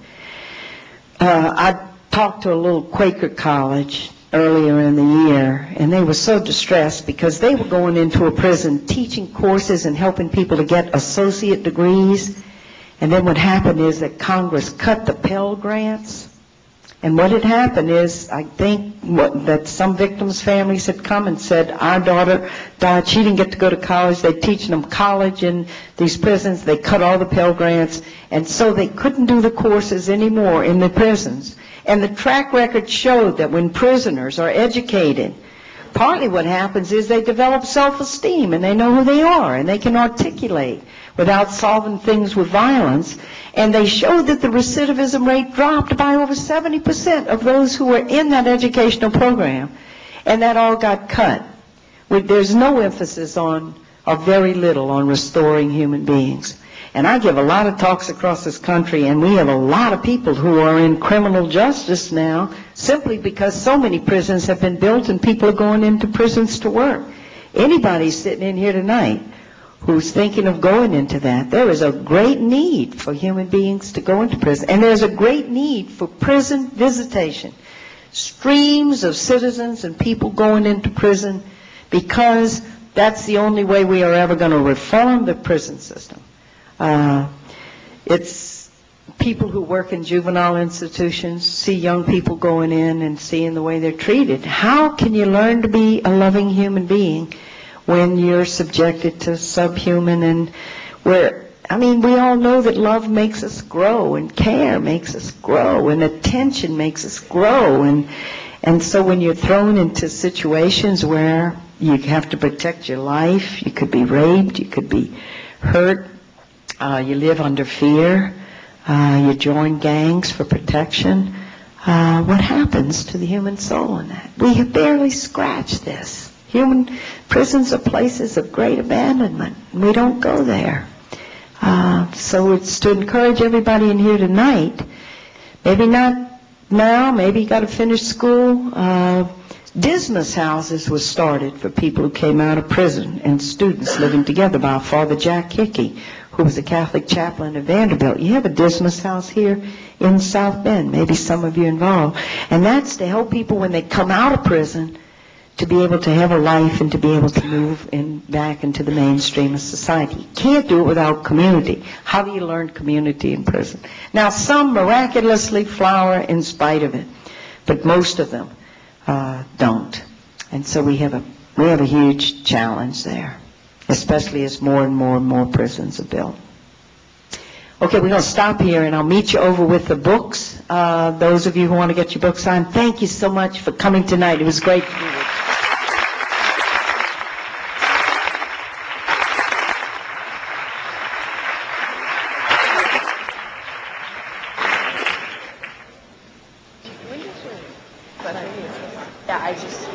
I talked to a little Quaker college earlier in the year, and they were so distressed because they were going into a prison teaching courses and helping people to get associate degrees. And then what happened is that Congress cut the Pell Grants. And what had happened is, I think, that some victims' families had come and said, our daughter died, she didn't get to go to college. They're teaching them college in these prisons. They cut all the Pell Grants, and so they couldn't do the courses anymore in the prisons. And the track record showed that when prisoners are educated, partly what happens is they develop self-esteem, and they know who they are, and they can articulate without solving things with violence. And they showed that the recidivism rate dropped by over 70% of those who were in that educational program. And that all got cut. There's no emphasis on, or very little, on restoring human beings. And I give a lot of talks across this country, and we have a lot of people who are in criminal justice now simply because so many prisons have been built and people are going into prisons to work. Anybody sitting in here tonight who's thinking of going into that, there is a great need for human beings to go into prison. And there's a great need for prison visitation. streams of citizens and people going into prison, because that's the only way we are ever going to reform the prison system. It's people who work in juvenile institutions, see young people going in and seeing the way they're treated. How can you learn to be a loving human being when you're subjected to subhuman and we all know that love makes us grow, and care makes us grow, and attention makes us grow, and so when you're thrown into situations where you have to protect your life, you could be raped, you could be hurt, you live under fear, you join gangs for protection, what happens to the human soul in that? We have barely scratched this. Human prisons are places of great abandonment. We don't go there. So it's to encourage everybody in here tonight, maybe not now, maybe you got to finish school. Dismas houses were started for people who came out of prison and students living together by Father Jack Hickey, who was a Catholic chaplain at Vanderbilt. You have a Dismas house here in South Bend, maybe some of you involved. And that's to help people when they come out of prison to be able to have a life and to be able to move back into the mainstream of society. You can't do it without community. How do you learn community in prison? Now, some miraculously flower in spite of it, but most of them don't. And so we have a huge challenge there, especially as more and more prisons are built. Okay, we're going to stop here, and I'll meet you over with the books. Those of you who want to get your books signed, thank you so much for coming tonight. It was great to be with you. Yeah, I just